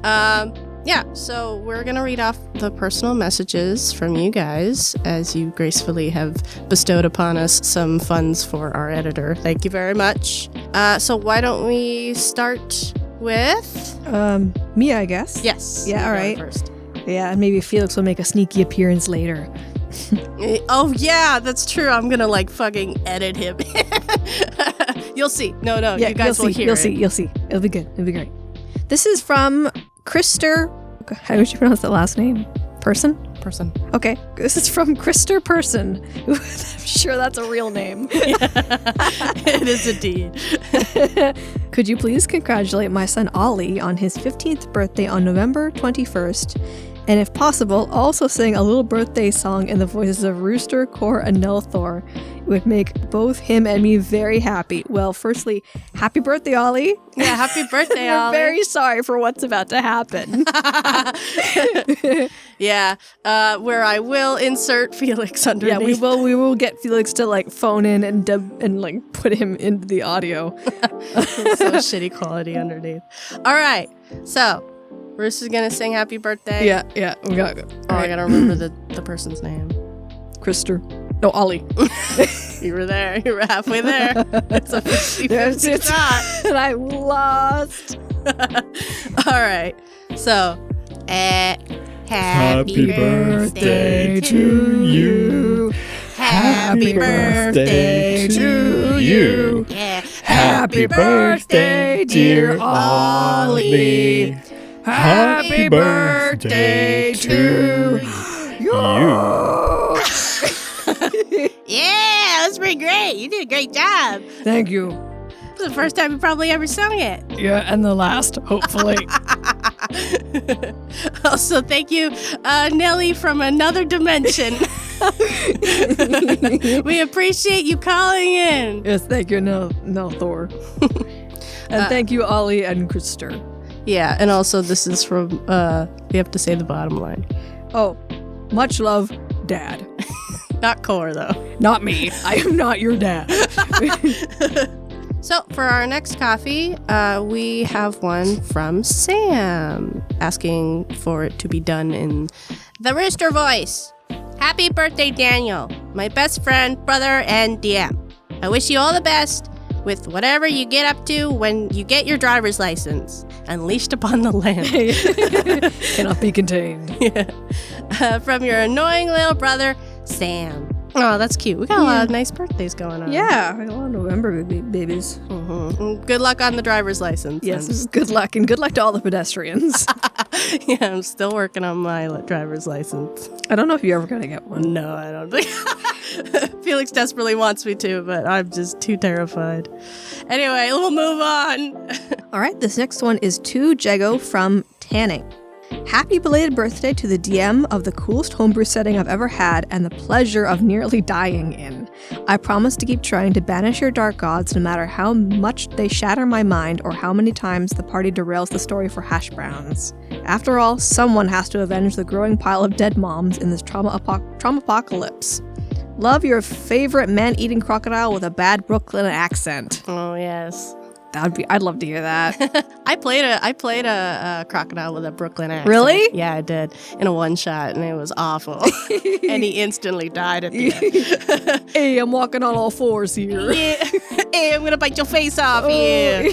Yeah, so we're going to read off the personal messages from you guys as you gracefully have bestowed upon us some funds for our editor. Thank you very much. So why don't we start with... Me, I guess. Yes. Yeah, you all go right. First. Yeah, and maybe Felix will make a sneaky appearance later. Oh, yeah, that's true. I'm going to, fucking edit him. You'll see. No, Yeah, you guys will hear You'll it. see. You'll see. It'll be good. It'll be great. This is from Krister. How would you pronounce that last name? Person? Person. Okay. This is from Krister Person. I'm sure that's a real name. It is indeed. Could you please congratulate my son Ollie on his 15th birthday on November 21st And if possible, also sing a little birthday song in the voices of Rooster, Core, and Nelthor. It would make both him and me very happy. Well, firstly, happy birthday, Ollie. Yeah, happy birthday, We're Ollie. very sorry for what's about to happen. Yeah, where I will insert Felix underneath. Yeah, we will get Felix to like phone in and dub and like put him into the audio. So shitty quality underneath. All right, so Bruce is gonna sing happy birthday. Yeah, we got it. Oh, I gotta remember the person's name. Krister. No, Ollie. You were there. You were halfway there. It's a 50-50 shot. And I lost. All right. So, happy birthday to you. Happy birthday to you. Yeah. Happy birthday, dear Ollie. Happy birthday to you. Yeah, that's pretty great. You did a great job. Thank you. It's the first time you probably ever sung it. Yeah, and the last, hopefully. Also, thank you, Nelly from another dimension. We appreciate you calling in. Yes, thank you, no Thor. And thank you, Ollie and Krister. Yeah, and also this is from, we have to say the bottom line. Oh, much love, Dad. Not Core, though. Not me. I am not your dad. So, for our next coffee, we have one from Sam, asking for it to be done in the Rooster voice. Happy birthday, Daniel, my best friend, brother, and DM. I wish you all the best with whatever you get up to when you get your driver's license. Unleashed upon the land. Cannot be contained. Yeah. From your annoying little brother, Sam. Oh, that's cute. We got a lot of nice birthdays going on. Yeah, a lot of November babies. Mm-hmm. Good luck on the driver's license. Yes, good luck, and good luck to all the pedestrians. Yeah, I'm still working on my driver's license. I don't know if you're ever going to get one. No, I don't think. Felix desperately wants me to, but I'm just too terrified. Anyway, we'll move on. All right, this next one is to Jago from Tanning. Happy belated birthday to the DM of the coolest homebrew setting I've ever had and the pleasure of nearly dying in. I promise to keep trying to banish your dark gods no matter how much they shatter my mind or how many times the party derails the story for hash browns. After all, someone has to avenge the growing pile of dead moms in this trauma apocalypse. Love, your favorite man-eating crocodile with a bad Brooklyn accent. Oh, yes. I'd love to hear that. I played a crocodile with a Brooklyn accent. Really? Yeah, I did. In a one-shot, and it was awful. And he instantly died at the end. Hey, I'm walking on all fours here. Yeah. Hey, I'm going to bite your face off here.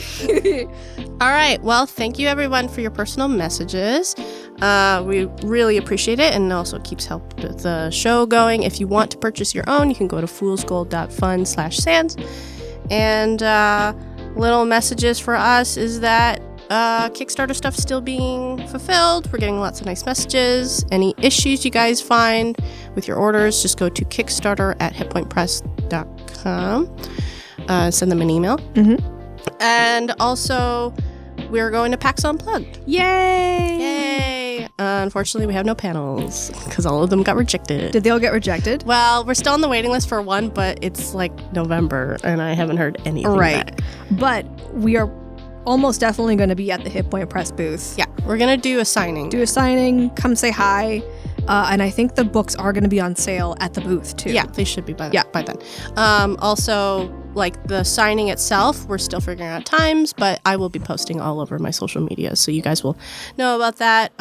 All right. Well, thank you, everyone, for your personal messages. We really appreciate it, and it also keeps help with the show going. If you want to purchase your own, you can go to foolsgold.fun/sans. And little messages for us is that Kickstarter stuff's still being fulfilled. We're getting lots of nice messages. Any issues you guys find with your orders, just go to kickstarter@hitpointpress.com. Send them an email. Mm-hmm. And also, we're going to PAX Unplugged. Yay! Unfortunately, we have no panels because all of them got rejected. Did they all get rejected? Well, we're still on the waiting list for one, but it's like November, and I haven't heard anything back. But we are almost definitely going to be at the Hit Point Press booth. Yeah, we're going to do a signing. Come say hi. And I think the books are going to be on sale at the booth, too. Yeah, they should be by then. Also, like the signing itself, we're still figuring out times, but I will be posting all over my social media, so you guys will know about that.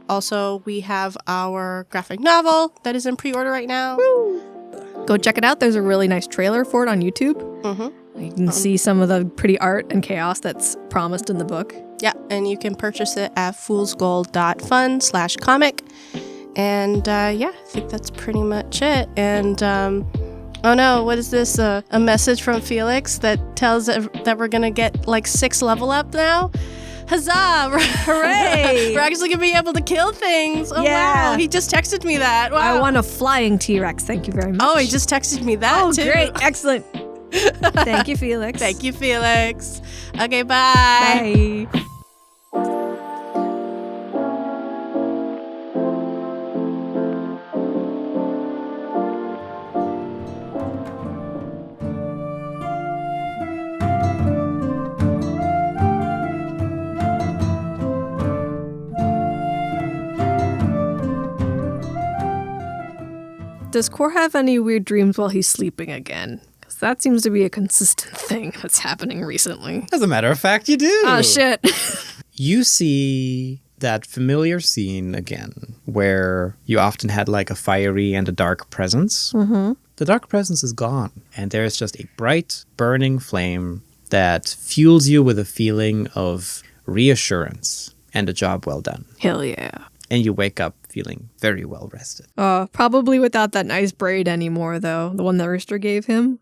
Also, we have our graphic novel that is in pre-order right now. Woo! Go check it out. There's a really nice trailer for it on YouTube. Mm-hmm. You can see some of the pretty art and chaos that's promised in the book. Yeah, and you can purchase it at foolsgold.fun/comic. And I think that's pretty much it. And oh no, what is this? A message from Felix that tells that we're gonna get like 6 level up now. Huzzah! Hooray! We're actually gonna be able to kill things. Oh yeah. Wow! He just texted me that. Wow! I want a flying T-Rex. Thank you very much. Oh, he just texted me that too. Oh, great! Excellent. Thank you, Felix. Thank you, Felix. Okay, bye. Bye. Does Core have any weird dreams while he's sleeping again? Because that seems to be a consistent thing that's happening recently. As a matter of fact, you do. Oh, shit. You see that familiar scene again, where you often had like a fiery and a dark presence. Mm-hmm. The dark presence is gone, and there's just a bright, burning flame that fuels you with a feeling of reassurance and a job well done. Hell yeah. And you wake up feeling very well rested. Probably without that nice braid anymore, though. The one that Rooster gave him.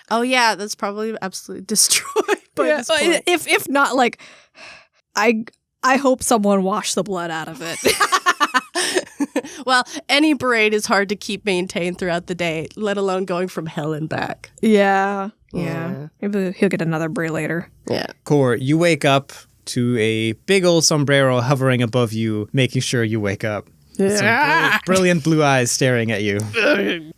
Oh, yeah, that's probably absolutely destroyed by this point. If not, like, I hope someone washed the blood out of it. Well, any braid is hard to keep maintained throughout the day, let alone going from hell and back. Yeah. Yeah. Maybe he'll get another braid later. Yeah. Core, you wake up to a big old sombrero hovering above you, making sure you wake up. Some brilliant blue eyes staring at you.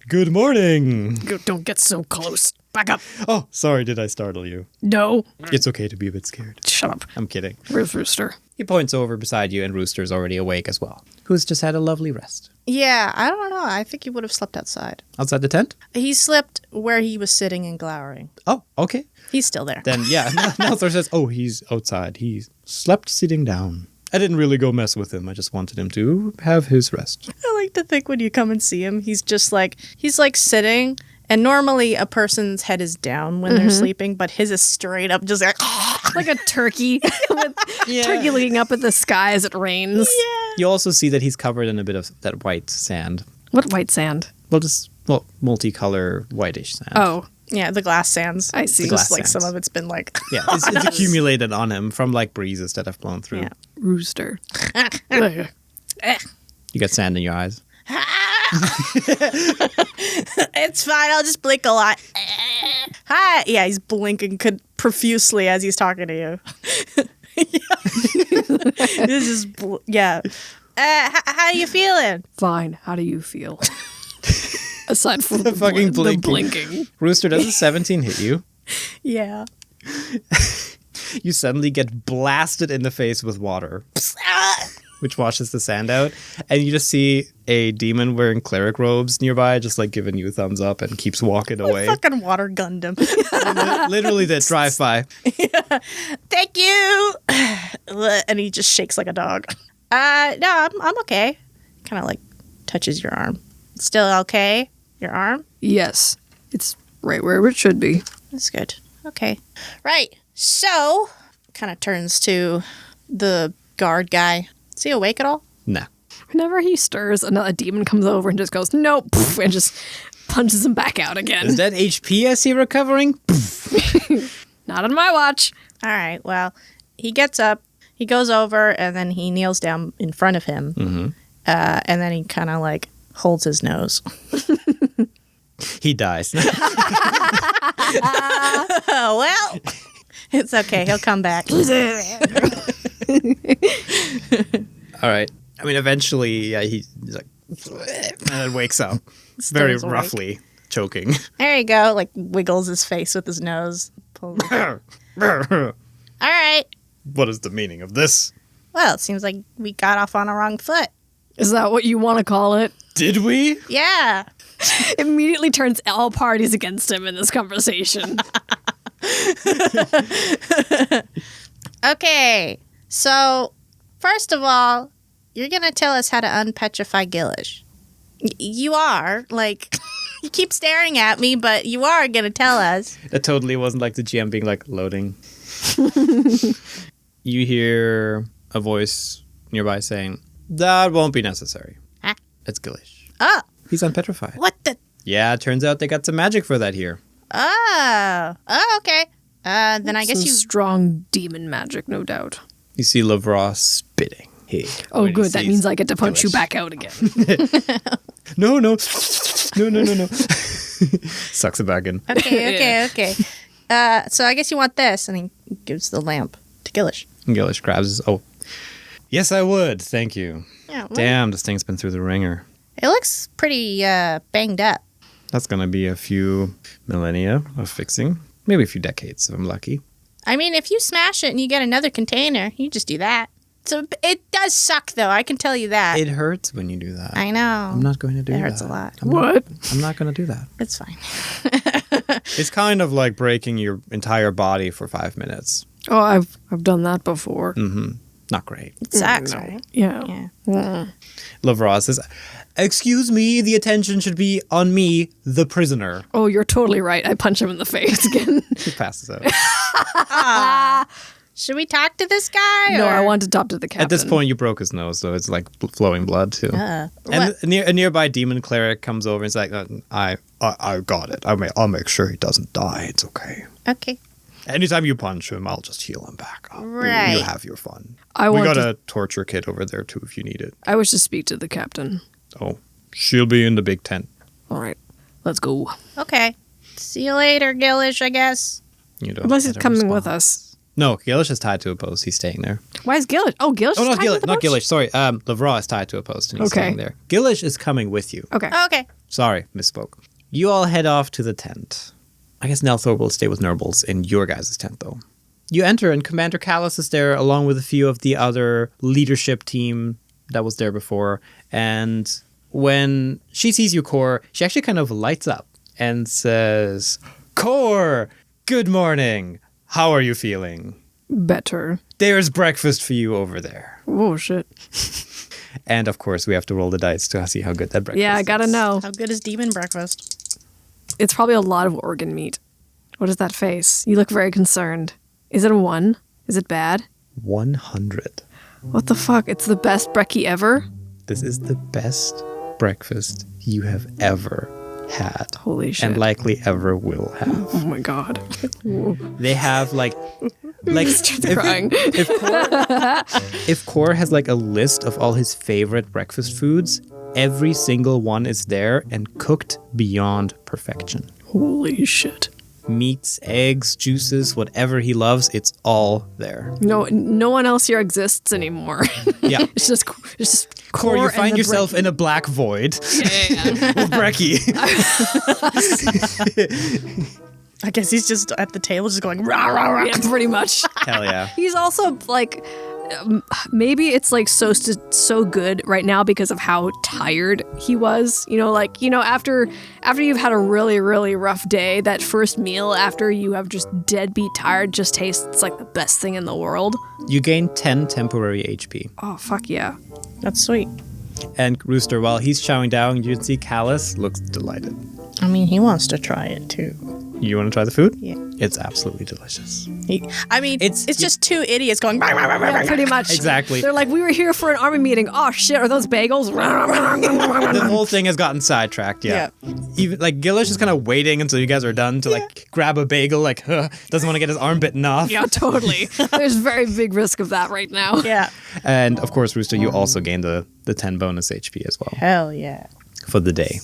Good morning. Don't get so close. Back up. Oh, sorry, did I startle you? No. It's okay to be a bit scared. Shut up. I'm kidding. Where's Rooster? He points over beside you, and Rooster's already awake as well, who's just had a lovely rest. Yeah, I don't know. I think he would have slept outside. Outside the tent? He slept where he was sitting and glowering. Oh, okay. He's still there. Then, yeah, now Thor says, oh, he's outside. He slept sitting down. I didn't really go mess with him. I just wanted him to have his rest. I like to think when you come and see him, he's like sitting, and normally a person's head is down when they're sleeping, but his is straight up, just Like a turkey. With turkey looking up at the sky as it rains. Yeah. You also see that he's covered in a bit of that white sand. What white sand? Well, multicolor whitish sand. Oh. Yeah, the glass sands. I see. The glass Just like sands. some of it's been like... Yeah, it's accumulated on him from like breezes that have blown through. Yeah. Rooster. You got sand in your eyes. It's fine. I'll just blink a lot. Hi. Yeah, he's blinking profusely as he's talking to you. This is... yeah. How you feeling? Fine. How do you feel? Aside from The fucking the blinking. blinking. Rooster, does a 17 hit you? Yeah. You suddenly get blasted in the face with water, which washes the sand out, and you just see a demon wearing cleric robes nearby, just like giving you a thumbs up and keeps walking away. Fucking water gunned him. Literally that drive-by. Thank you. And he just shakes like a dog. No, I'm okay. Kind of like touches your arm. Still okay? Your arm? Yes. It's right where it should be. That's good. Okay. Right. So, kind of turns to the guard guy. Is he awake at all? Nah. Whenever he stirs, a demon comes over and just goes, nope, poof, and just punches him back out again. Is that HP I see recovering? Not on my watch. All right. Well, he gets up, he goes over, and then he kneels down in front of him. Mm-hmm. And then he kind of like holds his nose. He dies. Oh, well, it's okay. He'll come back. All right. I mean, eventually he's like, and then wakes up, very Stays awake. roughly choking. There you go. Like wiggles his face with his nose. Pulls it. All right. What is the meaning of this? Well, it seems like we got off on a wrong foot. Is that what you want to call it? Did we? Yeah. Immediately turns all parties against him in this conversation. Okay. So, first of all, you're going to tell us how to unpetrify Gillish. You are. Like, you keep staring at me, but you are going to tell us. It totally wasn't like the GM being like, loading. You hear a voice nearby saying, that won't be necessary. Huh? It's Gillish. Oh, He's unpetrified. what the? Yeah, it turns out they got some magic for that here. Oh, okay. Then I guess Some you... strong demon magic, no doubt. You see Lavra spitting. Hey, Oh, when he good. That sees means I get to punch you Gillish. back out again. No. No. Sucks it back in. Okay. So I guess you want this. And he gives the lamp to Gillish. And Gillish grabs his, oh. Yes, I would. Thank you. Yeah, well, Damn, this thing's been through the ringer. it looks pretty banged up. That's going to be a few millennia of fixing. Maybe a few decades if I'm lucky. I mean, if you smash it and you get another container, you just do that. It does suck, though. I can tell you that. It hurts when you do that. I know. I'm not going to do that. It hurts a lot. I'm not going to do that. It's fine. It's kind of like breaking your entire body for 5 minutes. Oh, I've done that before. Not great. It sucks, right? Yeah. Lavra says, "Excuse me, the attention should be on me, the prisoner." Oh, you're totally right. I punch him in the face again. He passes out. Should we talk to this guy? No, or? I want to talk to the captain. At this point, you broke his nose, so it's like flowing blood too. And What? a nearby demon cleric comes over and is like, I got it. I'll make sure he doesn't die. It's okay. Okay. Anytime you punch him, I'll just heal him back up. Right. You have your fun. I We want got to- a torture kit over there too if you need it. I wish to speak to the captain. Oh, she'll be in the big tent. All right, let's go. Okay. See you later, Gillish, I guess. You don't Unless he's get a coming with response. us. No, Gillish is tied to a post. He's staying there. Why is Gillish? Oh, Gillish Oh, is not tied to Gillish. the Not post? Gillish. Sorry. Lavra is tied to a post and he's Okay. staying there. Gillish is coming with you. Okay. Okay. Sorry, misspoke. You all head off to the tent. I guess Nelthor will stay with Nurbles in your guys' tent, though. You enter, and Commander Callus is there, along with a few of the other leadership team that was there before. And when she sees you, Core, she actually kind of lights up and says, "Core, good morning. How are you feeling? Better. There's breakfast for you over there." Oh, shit. And, of course, we have to roll the dice to see how good that breakfast is. Yeah, I gotta know. How good is demon breakfast? It's probably a lot of organ meat. What is that face? You look very concerned. Is it a 1? Is it bad? 100. What the fuck? It's the best brekkie ever? This is the best breakfast you have ever had. Holy shit. And likely ever will have. Oh my god. They have like Crying. if Core has like a list of all his favorite breakfast foods, every single one is there and cooked beyond perfection. Holy shit. Meats, eggs, juices, whatever he loves, it's all there. No one else here exists anymore. Yeah. it's just Core, you and find the yourself in a black void with Brekkie. I guess he's just at the table just going, rah, rah, rah. Yeah, pretty much. Hell yeah. He's also like, maybe it's like so good right now because of how tired he was. After you've had a really, really rough day, that first meal after you have just deadbeat tired just tastes like the best thing in the world. You gain 10 temporary HP. Oh, fuck yeah. That's sweet. And Rooster, while he's chowing down, you can see Callus looks delighted. I mean, he wants to try it too. You want to try the food? Yeah. It's absolutely delicious. It's just two idiots going, rah, rah, rah, rah, Yeah, rah. pretty much. Exactly. They're like, we were here for an army meeting. Oh shit, are those bagels? The whole thing has gotten sidetracked, yeah. Even like Gillish is kind of waiting until you guys are done to like grab a bagel, like doesn't want to get his arm bitten off. Yeah, totally. There's very big risk of that right now. Yeah. And of course, Rooster, you also gain the 10 bonus HP as well Hell yeah. for the day.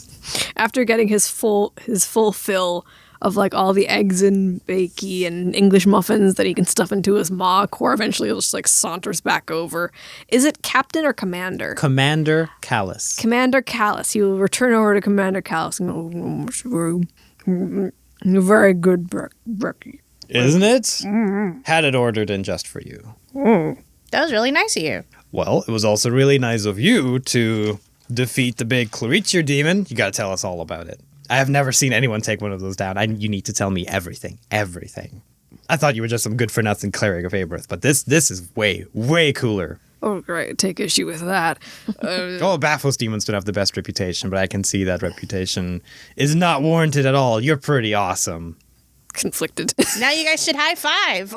After getting his full fill of like all the eggs and bakey and English muffins that he can stuff into his maw, Core eventually just like saunters back over. Is it Captain or Commander? Commander Callus. Commander Callus. He will return over to Commander Callus. Very good brekkie. Isn't it? Had it ordered in just for you. That was really nice of you. Well, it was also really nice of you to defeat the big Claritia demon. You gotta tell us all about it. I have never seen anyone take one of those down. You need to tell me everything. Everything. I thought you were just some good-for-nothing cleric of Aberth, but this is way, way cooler. Oh, great. Take issue with that. Baphos demons don't have the best reputation, but I can see that reputation is not warranted at all. You're pretty awesome. Conflicted. Now you guys should high five.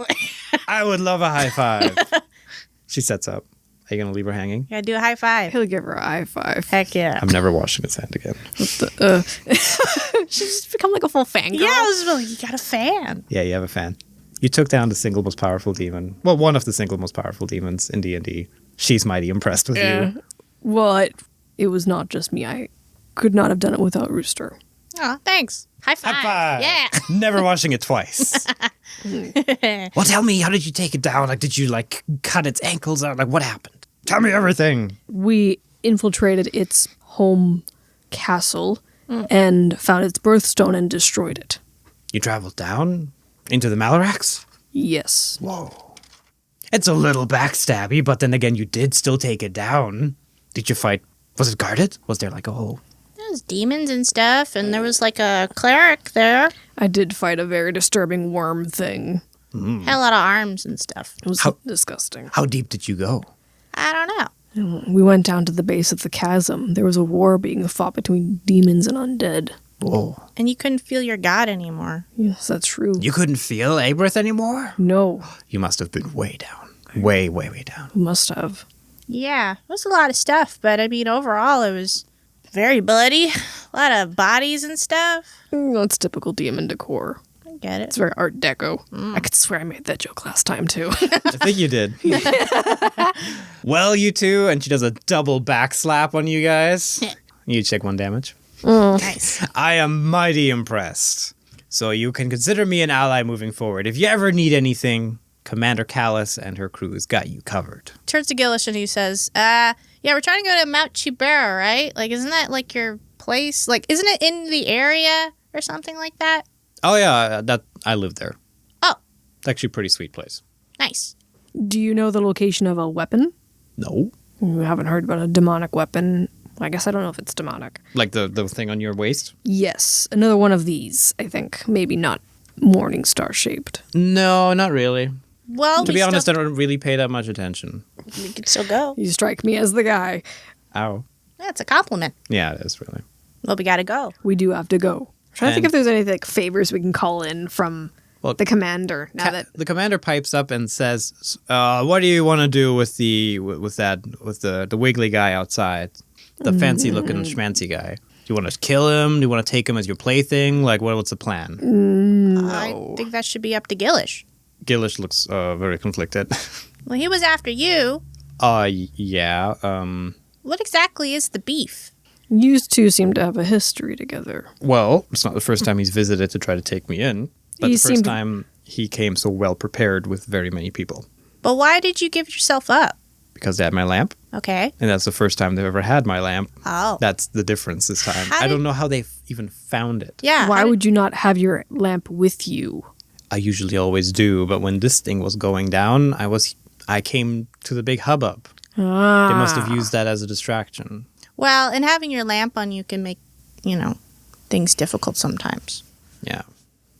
I would love a high five. She sets up. Are you going to leave her hanging? Yeah, do a high five. He'll give her a high five. Heck yeah. I'm never washing his hand again. She's just become like a full fangirl. Yeah, you got a fan. Yeah, you have a fan. You took down the single most powerful demon. Well, one of the single most powerful demons in D&D. She's mighty impressed with you. Well, it was not just me. I could not have done it without Rooster. Oh, thanks. High five. High five. Yeah. Never washing it twice. Well, tell me, how did you take it down? Like, did you, like, cut its ankles out? Like, what happened? Tell me everything. We infiltrated its home castle and found its birthstone and destroyed it. You traveled down into the Malarax? Yes. Whoa. It's a little backstabby, but then again, you did still take it down. Did you fight? Was it guarded? Was there like a whole... There's demons and stuff, and there was like a cleric there. I did fight a very disturbing worm thing. Had a lot of arms and stuff. It was disgusting. How deep did you go? I don't know. We went down to the base of the chasm. There was a war being fought between demons and undead. Whoa. And you couldn't feel your god anymore. Yes, that's true. You couldn't feel Aberth anymore? No, You must have been way down. Way, way, way down. we must have. Yeah, it was a lot of stuff, but I mean, overall, it was very bloody. A lot of bodies and stuff. That's typical demon decor. I get it. It's very Art Deco. I could swear I made that joke last time, too. I think you did. Well, you two, and she does a double back slap on you guys. You check 1 damage. Nice. I am mighty impressed. So you can consider me an ally moving forward. If you ever need anything, Commander Callus and her crew's got you covered. Turns to Gillish and he says, yeah, we're trying to go to Mount Chibera, right? Like, isn't that like your place? Like, isn't it in the area or something like that? Oh yeah, that I live there. Oh, It's actually a pretty sweet place. nice. Do you know the location of a weapon? No. You haven't heard about a demonic weapon. I guess I don't know if it's demonic. Like the thing on your waist? Yes, another one of these, I think. Maybe not Morningstar shaped. No, not really. Well, To be honest, I don't really pay that much attention. we could still go. You strike me as the guy. Ow. That's a compliment. Yeah, it is really. Well, we gotta go. We do have to go. I'm trying to think And- if there's any like favors we can call in from Well, the commander. Now that the commander pipes up and says, "What do you want to do with the wiggly guy outside, the fancy looking schmancy guy? Do you want to kill him? Do you want to take him as your plaything? Like, what's the plan?" I think that should be up to Gillish. Gillish looks very conflicted. Well, he was after you. Yeah. What exactly is the beef? you two seem to have a history together. Well, it's not the first time he's visited to try to take me in, but He the first seemed- time he came so well prepared with very many people But why did you give yourself up? because they had my lamp, Okay. and that's the first time they've ever had my lamp. Oh. That's the difference this time. How I don't did- know how they even found it. Yeah. Why how did- would you not have your lamp with you? I usually always do, but when this thing was going down, I came to the big hubbub. They must have used that as a distraction. Well, and having your lamp on you can make, things difficult sometimes. Yeah.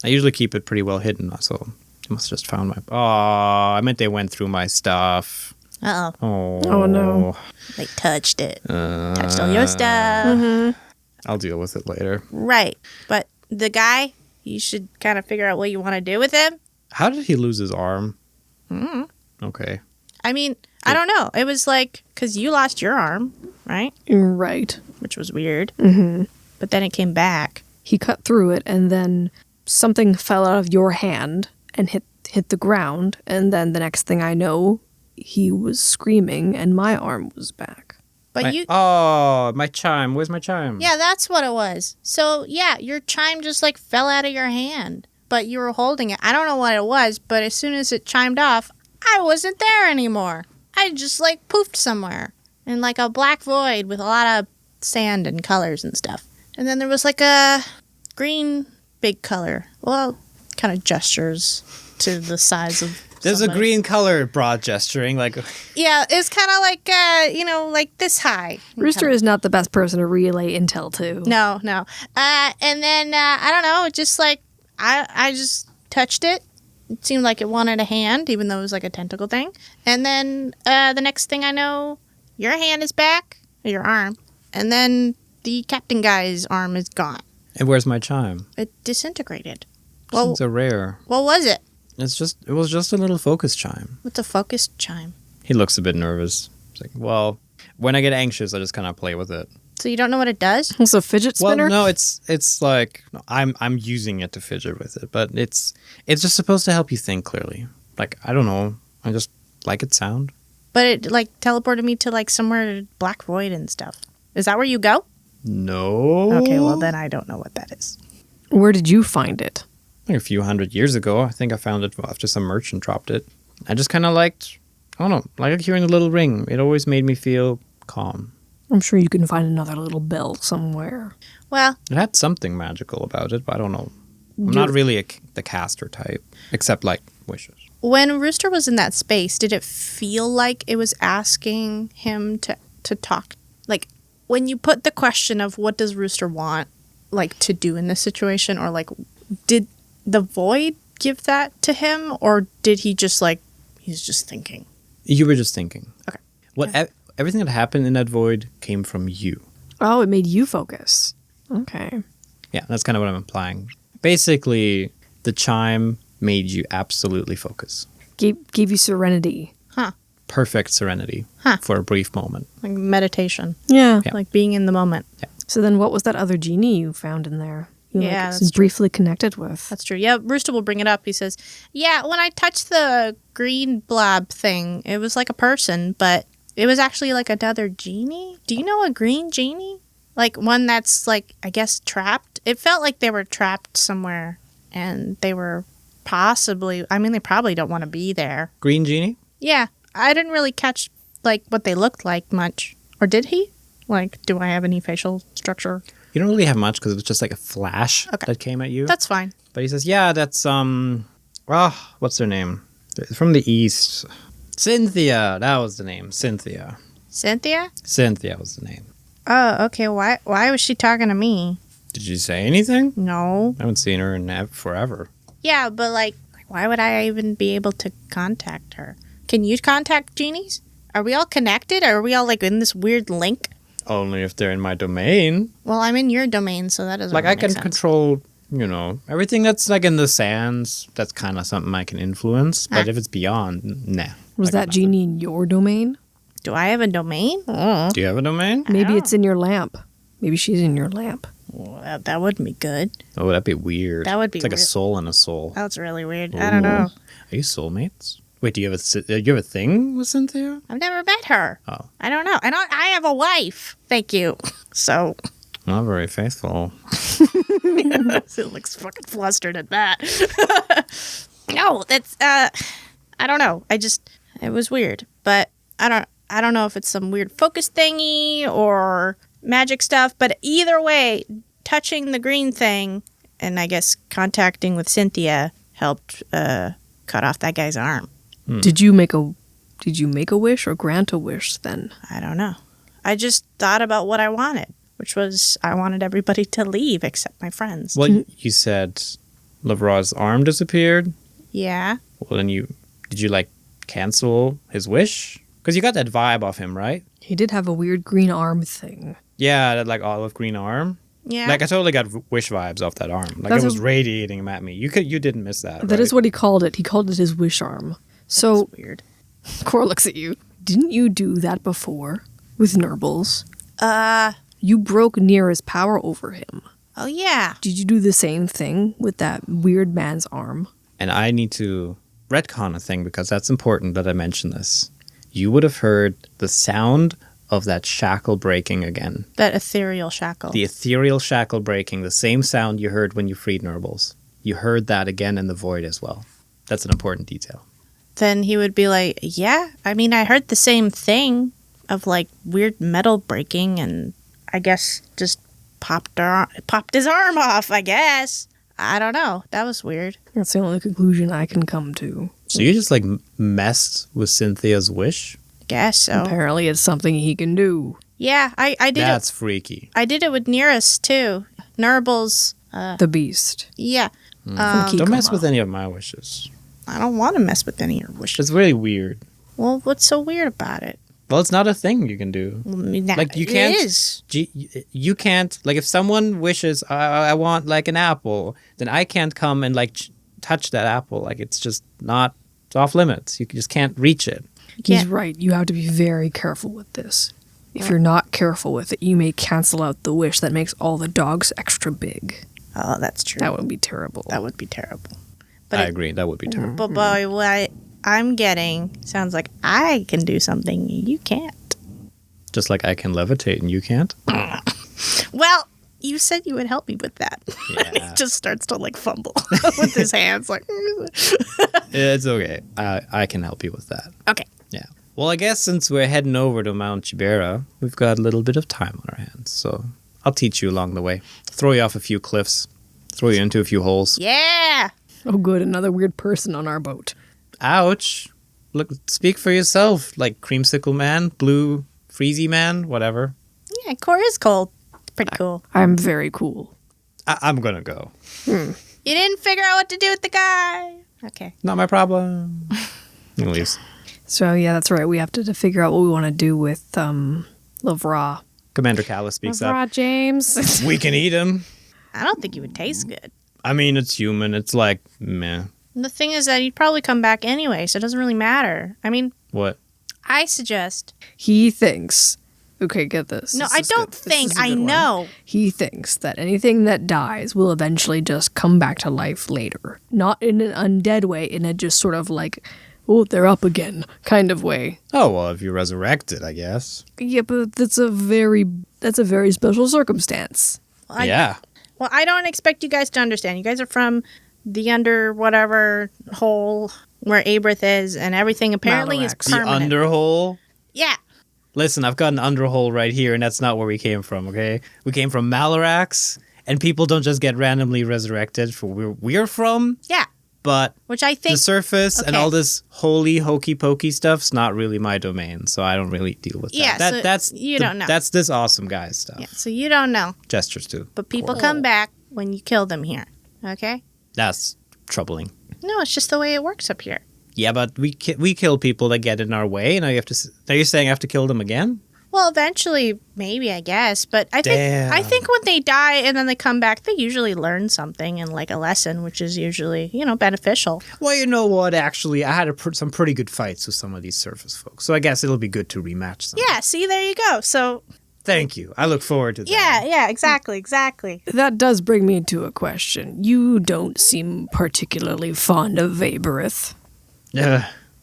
I usually keep it pretty well hidden, so they must have just found my... Oh, I meant they went through my stuff. Uh-oh. Oh, no. They touched it. Touched all your stuff. I'll deal with it later. Right. But the guy, you should kind of figure out what you want to do with him. How did he lose his arm? Okay. I mean, I don't know. It was like, because you lost your arm, right? Right. Which was weird. Mm-hmm. But then it came back. He cut through it, and then something fell out of your hand and hit the ground. And then the next thing I know, he was screaming, and my arm was back. But my chime. Where's my chime? Yeah, that's what it was. So, yeah, your chime just like fell out of your hand, but you were holding it. I don't know what it was, but as soon as it chimed off, I wasn't there anymore. I just like poofed somewhere in like a black void with a lot of sand and colors and stuff. And then there was like a green big color. Well, kind of gestures to the size of There's somebody. a green color broad gesturing, like... Yeah, it's kind of like, like this high. Rooster is not the best person to relay intel to. No. And then, I don't know, just like, I just touched it. It seemed like it wanted a hand, even though it was like a tentacle thing. And then the next thing I know, your hand is back, or your arm. And then the captain guy's arm is gone. And where's my chime? It disintegrated. Well, so rare. What was it? It was just a little focus chime. What's a focused chime? He looks a bit nervous. It's like, well, when I get anxious, I just kind of play with it. So you don't know what it does? It's a fidget spinner? Well, no, it's like I'm using it to fidget with it, but it's just supposed to help you think clearly. Like, I don't know, I just like its sound. But it like teleported me to like somewhere black void and stuff. Is that where you go? No. Okay, well then I don't know what that is. Where did you find it? Like a few hundred years ago, I think I found it after some merchant dropped it. I just kind of liked, I don't know, like hearing the little ring. It always made me feel calm. I'm sure you can find another little bell somewhere. Well, It had something magical about it, but I don't know. I'm not really the caster type, except like wishes. when Rooster was in that space, did it feel like it was asking him to talk? Like, when you put the question of what does Rooster want, like, to do in this situation, or, like, did the void give that to him, or did he just, like, he's just thinking? You were just thinking. Okay. Everything that happened in that void came from you. Oh, it made you focus. Okay. Yeah, that's kind of what I'm implying. Basically, the chime made you absolutely focus. Gave you serenity. Huh. Perfect serenity for a brief moment. Like meditation. Yeah. Yeah. Like being in the moment. So then what was that other genie you found in there? You Yeah, that's briefly connected with. That's true. Yeah, Rooster will bring it up. He says, yeah, when I touched the green blob thing, it was like a person, but it was actually like another genie. Do you know a green genie? Like one that's like, I guess, trapped? It felt like they were trapped somewhere and they were possibly, I mean, they probably don't want to be there. Green genie? Yeah, I didn't really catch like what they looked like much. Or did he? Like, do I have any facial structure? You don't really have much because it was just like a flash that came at you. That's fine. But he says, yeah, that's, what's her name? From the east. Cynthia. That was the name. Cynthia. Cynthia? Cynthia was the name. Oh, okay. Why was she talking to me? Did you say anything? No. I haven't seen her in forever. Yeah, but like, why would I even be able to contact her? Can you contact genies? Are we all connected? Or are we all like in this weird link? Only if they're in my domain. Well, I'm in your domain, so that doesn't Like, really I can make sense. control, everything that's like in the sands. That's kind of something I can influence. But if it's beyond, nah. Was that genie in your domain? Do I have a domain? Oh, Do you have a domain? Maybe it's in your lamp. Maybe she's in your lamp. well, that wouldn't be good. Oh, that'd be weird. That would be It's like a weird. soul and a soul. That's really weird. I don't Ooh. know. Are you soulmates? Wait, do you have a thing with Cynthia? I've never met her. Oh. I don't know. I have a wife. Thank you. So, Not very faithful. it looks fucking flustered at that. No, that's I don't know. It was weird, but I don't know if it's some weird focus thingy or magic stuff, but either way, touching the green thing and I guess contacting with Cynthia helped cut off that guy's arm. Did you make a wish or grant a wish then? I don't know. I just thought about what I wanted, which was I wanted everybody to leave except my friends. Well, you said Lavra's arm disappeared. Yeah. Well, then did you like cancel his wish? Because you got that vibe off him, right? He did have a weird green arm thing. Yeah, that like olive green arm. Yeah. Like I totally got wish vibes off that arm. Like That's it was what- radiating at me. You didn't miss that. That is what he called it. He called it his wish arm. So That's weird. Cora looks at you. Didn't you do that before with Nurbles? You broke Nira's power over him. Oh yeah. Did you do the same thing with that weird man's arm? And I need to retcon a thing because that's important that I mention this. You would have heard the sound of that shackle breaking again. That ethereal shackle. The ethereal shackle breaking, the same sound you heard when you freed Nurbles. You heard that again in the void as well. That's an important detail. Then he would be like, yeah, I mean, I heard the same thing of like weird metal breaking and I guess just popped his arm off, I guess. I don't know. That was weird. That's the only conclusion I can come to. So you just like messed with Cynthia's wish? Guess so. Apparently it's something he can do. Yeah, I did That's freaky. I did it with Nearest too. Nurbles. The beast. Yeah. Don't mess with any of my wishes. I don't want to mess with any of your wishes. It's really weird. Well, what's so weird about it? Well, it's not a thing you can do. Like you can't. It is. You can't. Like if someone wishes, I want like an apple, then I can't come and like touch that apple. Like it's just not. It's off limits. You just can't reach it. He's right. You have to be very careful with this. If you're not careful with it, you may cancel out the wish that makes all the dogs extra big. Oh, that's true. That would be terrible. That would be terrible. I agree. That would be terrible. But boy, what I'm getting sounds like I can do something you can't. Just like I can levitate and you can't. Well, you said you would help me with that. And he Yeah. just starts to like fumble with his hands like It's okay. I can help you with that. Okay. Yeah. Well, I guess since we're heading over to Mount Chibera, we've got a little bit of time on our hands. So I'll teach you along the way. Throw you off a few cliffs. Throw you into a few holes. Yeah. Oh, good. Another weird person on our boat. Ouch. Look, speak for yourself. Like Creamsicle Man, Blue Freezy Man, whatever. Yeah, core is cold. Pretty cool. I'm very cool. I'm gonna go. You didn't figure out what to do with the guy. Okay. Not my problem. He leaves. So yeah, that's right. We have to figure out what we want to do with Lavra. Commander Callus speaks up. Lavra James. We can eat him. I don't think he would taste good. I mean, it's human. It's like, meh. And the thing is that he'd probably come back anyway, so it doesn't really matter. I mean, What? I suggest. He thinks. Okay, get this. No, This I is don't good. This think. is a I good one. know. He thinks that anything that dies will eventually just come back to life later. Not in an undead way, in a just sort of like, oh, they're up again kind of way. Oh, well, if you resurrect it, I guess. Yeah, but that's a very special circumstance. Well, Yeah. Well, I don't expect you guys to understand. You guys are from the under whatever hole where Abrith is, and everything apparently is Malarax. The permanent. underhole? Yeah. Listen, I've got an underhole right here, and that's not where we came from, okay? We came from Malarax, and people don't just get randomly resurrected for where we're from, Yeah. but Which I think. the surface and okay. all this holy hokey pokey stuff's not really my domain, so I don't really deal with that. Yeah, so that's you don't know. That's this awesome guy's stuff. Yeah, so you don't know. Gestures too. But people come back when you kill them here. Okay? That's troubling. No, it's just the way it works up here. Yeah, but we kill people that get in our way. Now you have to. Now you're saying I have to kill them again? Well, eventually, maybe, I guess. But I Damn. think when they die and then they come back, they usually learn something and like a lesson, which is usually, beneficial. Well, you know what? Actually, I had some pretty good fights with some of these surface folks, so I guess it'll be good to rematch them. Yeah, see, there you go. So, Thank you. I look forward to that. yeah, exactly. That does bring me to a question. You don't seem particularly fond of Vaborith.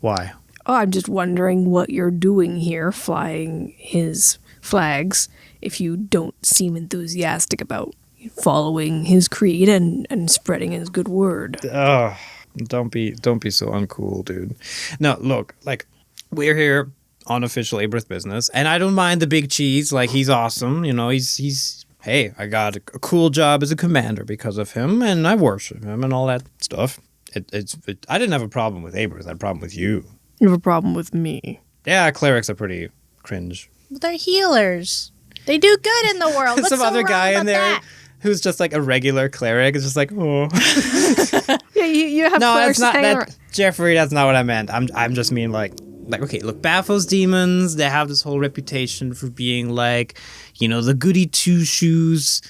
Why? Oh, I'm just wondering what you're doing here, flying his flags, if you don't seem enthusiastic about following his creed and spreading his good word. Ugh. Don't be so uncool, dude. No, look, like, we're here on official Abrith business, and I don't mind the big cheese. Like, he's awesome. He's hey, I got a cool job as a commander because of him, and I worship him and all that stuff. I didn't have a problem with Abrith. I had a problem with you. You have a problem with me. Yeah, clerics are pretty cringe. Well, they're healers. They do good in the world. What's Some so other wrong guy about in there that? who's just like a regular cleric is just like, oh. Yeah, you have No, clerics that's not hanging that. around. Jeffrey, that's not what I meant. I'm just mean like okay, look, Baphos demons, they have this whole reputation for being like, the goody two shoes,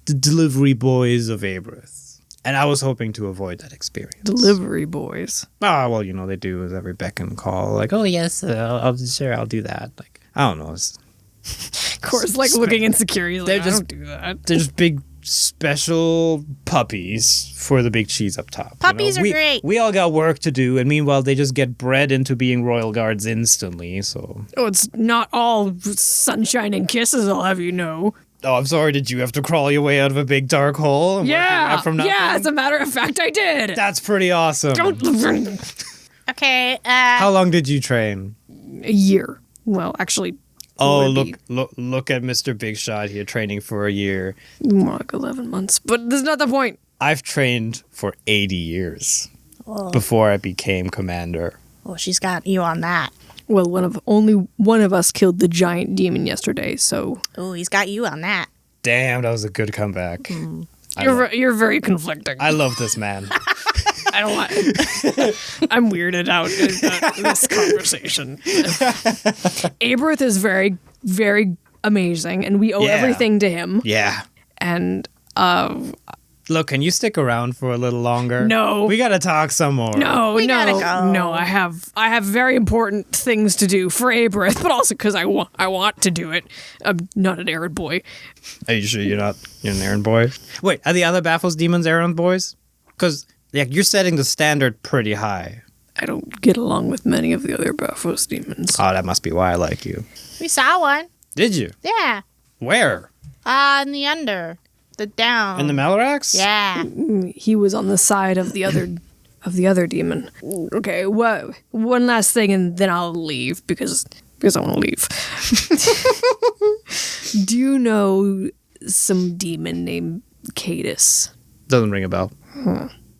the delivery boys of Abrith. And I was hoping to avoid that experience. Delivery boys. Ah, well, they do as every beck and call, like, oh yes, I'll do that. Like, I don't know. Of course, like looking insecure. He's They're like, I just- don't do that. They're just big special puppies for the big cheese up top. Puppies are great. We all got work to do, and meanwhile, they just get bred into being royal guards instantly. So, Oh, it's not all sunshine and kisses, I'll have you know. oh, I'm sorry. Did you have to crawl your way out of a big dark hole? And work your way Yeah, up from nothing? yeah, as a matter of fact, I did. That's pretty awesome. Okay, How long did you train? A year. Well, actually, Oh, would look at Mr. Big Shot here training for a year. more like 11 months. But that's not the point. I've trained for 80 years before I became commander. well, she's got you on that. Well, only one of us killed the giant demon yesterday, so Oh, he's got you on that. Damn, that was a good comeback. you're very conflicting. I love this man. I don't want. I'm weirded out in this conversation. Abrith is very, very amazing, and we owe Yeah. everything to him. Yeah. And Look, can you stick around for a little longer? No. We gotta talk some more. We gotta go. no. I have very important things to do for Abrith, but also because I want to do it. I'm not an errand boy. Are you sure you're an errand boy? Wait, are the other Baffles demons errand boys? Because you're setting the standard pretty high. I don't get along with many of the other Baphos demons. Oh, that must be why I like you. We saw one. Did you? Yeah. Where? In the under. The down. In the Malarax? Yeah. He was on the side of the other demon. Okay, one last thing, and then I'll leave because I want to leave. Do you know some demon named Cadus? Doesn't ring a bell.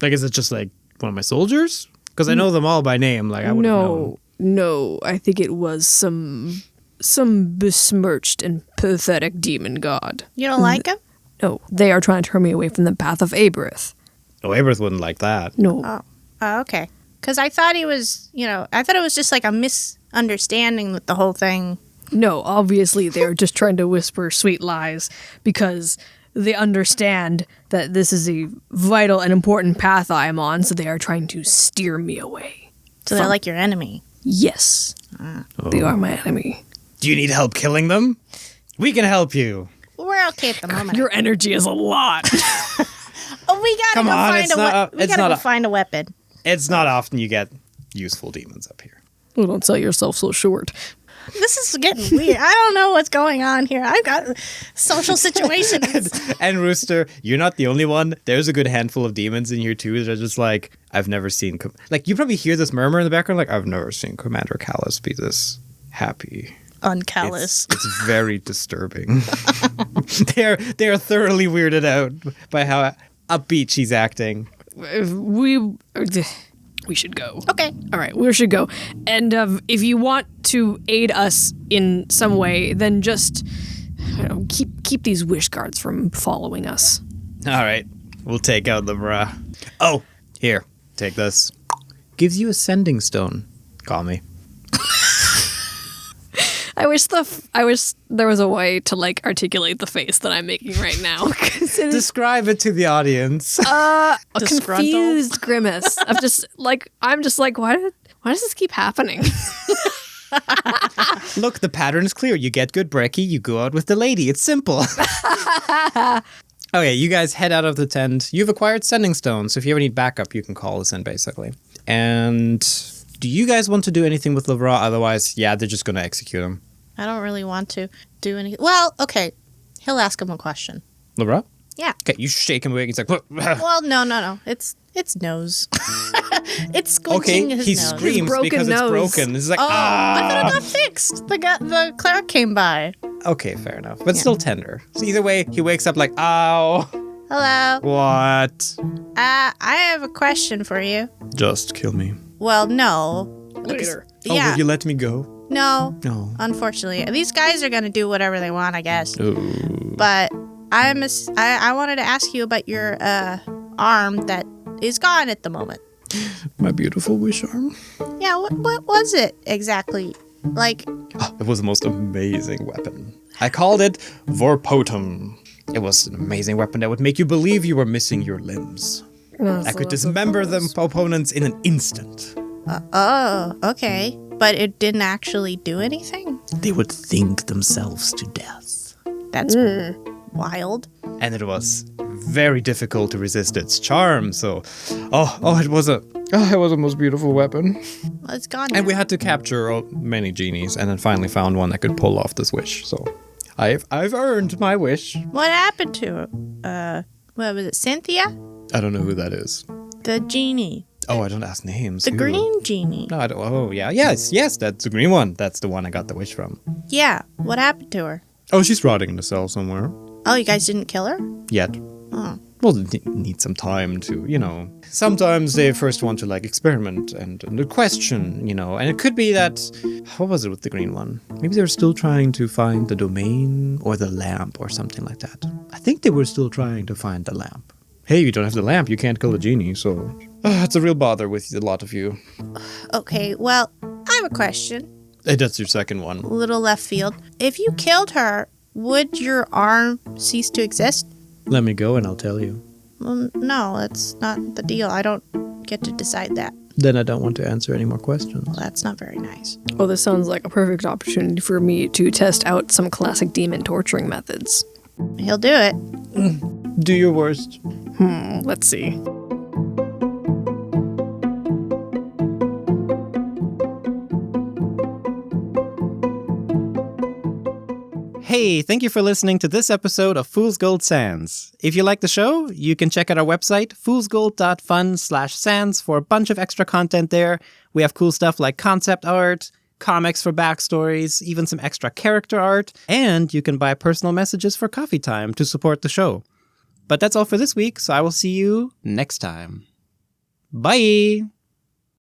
Like, is it just like one of my soldiers? Because I know them all by name. Like I would have known. No, I think it was some besmirched and pathetic demon god. You don't like him? No, they are trying to turn me away from the path of Aberith. Oh, Aberith wouldn't like that. No. Oh, okay. Because I thought he was, I thought it was just like a misunderstanding with the whole thing. No, obviously they're just trying to whisper sweet lies because they understand that this is a vital and important path I am on, so they are trying to steer me away. So they're like your enemy. Yes. They are my enemy. Do you need help killing them? We can help you. We're okay at the moment. Your energy is a lot. Oh, we gotta Come go on, find it's a not- weapon. We it's gotta not go a- find a weapon. It's not often you get useful demons up here. Well, don't sell yourself so short. This is getting weird. I don't know what's going on here. I've got social situations. And Rooster, you're not the only one. There's a good handful of demons in here too that are just like, I've never seen... Like, you probably hear this murmur in the background, like, I've never seen Commander Callus be this happy. Uncallous. It's very disturbing. They're thoroughly weirded out by how upbeat she's acting. We should go. Okay. All right, we should go. And if you want to aid us in some way, then just keep these wish guards from following us. All right, we'll take out the bra. Oh, here, take this. Gives you a sending stone. Call me. I wish there was a way to articulate the face that I'm making right now. Describe it to the audience. A Disgruntled? confused grimace. I'm just like, why does this keep happening? Look, the pattern is clear. You get good brekkie, you go out with the lady. It's simple. Okay, you guys head out of the tent. You've acquired sending stones, so if you ever need backup, you can call us in, basically. And do you guys want to do anything with Lavra? Otherwise, yeah, they're just going to execute him. I don't really want to do anything. Well, okay. He'll ask him a question. Lavra? Yeah. Okay, you shake him awake. He's like, "What?" Well, no. It's nose. It's squinching Okay, his he nose. screams broken because nose. it's broken. He's like, Oh, I thought ah. it got fixed. The cleric came by. Okay, fair enough. But still tender. So either way, he wakes up like, ow. Hello. What? I have a question for you. Just kill me. Well, no. Later. Oh, Yeah. will you let me go? No. No. Unfortunately, these guys are gonna do whatever they want, I guess. Ooh. But I wanted to ask you about your arm that is gone at the moment. My beautiful wish arm. Yeah. What was it exactly? Like. Oh, it was the most amazing weapon. I called it Vorpotum. It was an amazing weapon that would make you believe you were missing your limbs. I could dismember them opponents in an instant. Oh, okay. But it didn't actually do anything? They would think themselves to death. That's wild. And it was very difficult to resist its charm, so... it was a most beautiful weapon. Well, it's gone And now. we had to capture many genies, and then finally found one that could pull off this wish, so... I've earned my wish. What happened to what was it, Cynthia? I don't know who that is. The genie. Oh, I don't ask names. The Who? green genie. No, I don't. Oh, yeah. Yes, that's the green one. That's the one I got the wish from. Yeah. What happened to her? Oh, she's rotting in a cell somewhere. Oh, you guys didn't kill her? Yet. Oh. Well, they need some time to, Sometimes they first want to, experiment and question, And it could be that... What was it with the green one? Maybe they were still trying to find the domain or the lamp or something like that. I think they were still trying to find the lamp. Hey, you don't have the lamp, you can't kill the genie, so... it's a real bother with a lot of you. Okay, well, I have a question. Hey, that's your second one. Little left field. If you killed her, would your arm cease to exist? Let me go and I'll tell you. Well, no, that's not the deal. I don't get to decide that. Then I don't want to answer any more questions. Well, that's not very nice. Oh, this sounds like a perfect opportunity for me to test out some classic demon torturing methods. He'll do it. Do your worst. Let's see. Hey, thank you for listening to this episode of Fool's Gold Sands. If you like the show, you can check out our website, foolsgold.fun/sands, for a bunch of extra content there. We have cool stuff like concept art, comics for backstories, even some extra character art, and you can buy personal messages for coffee time to support the show. But that's all for this week, so I will see you next time. Bye!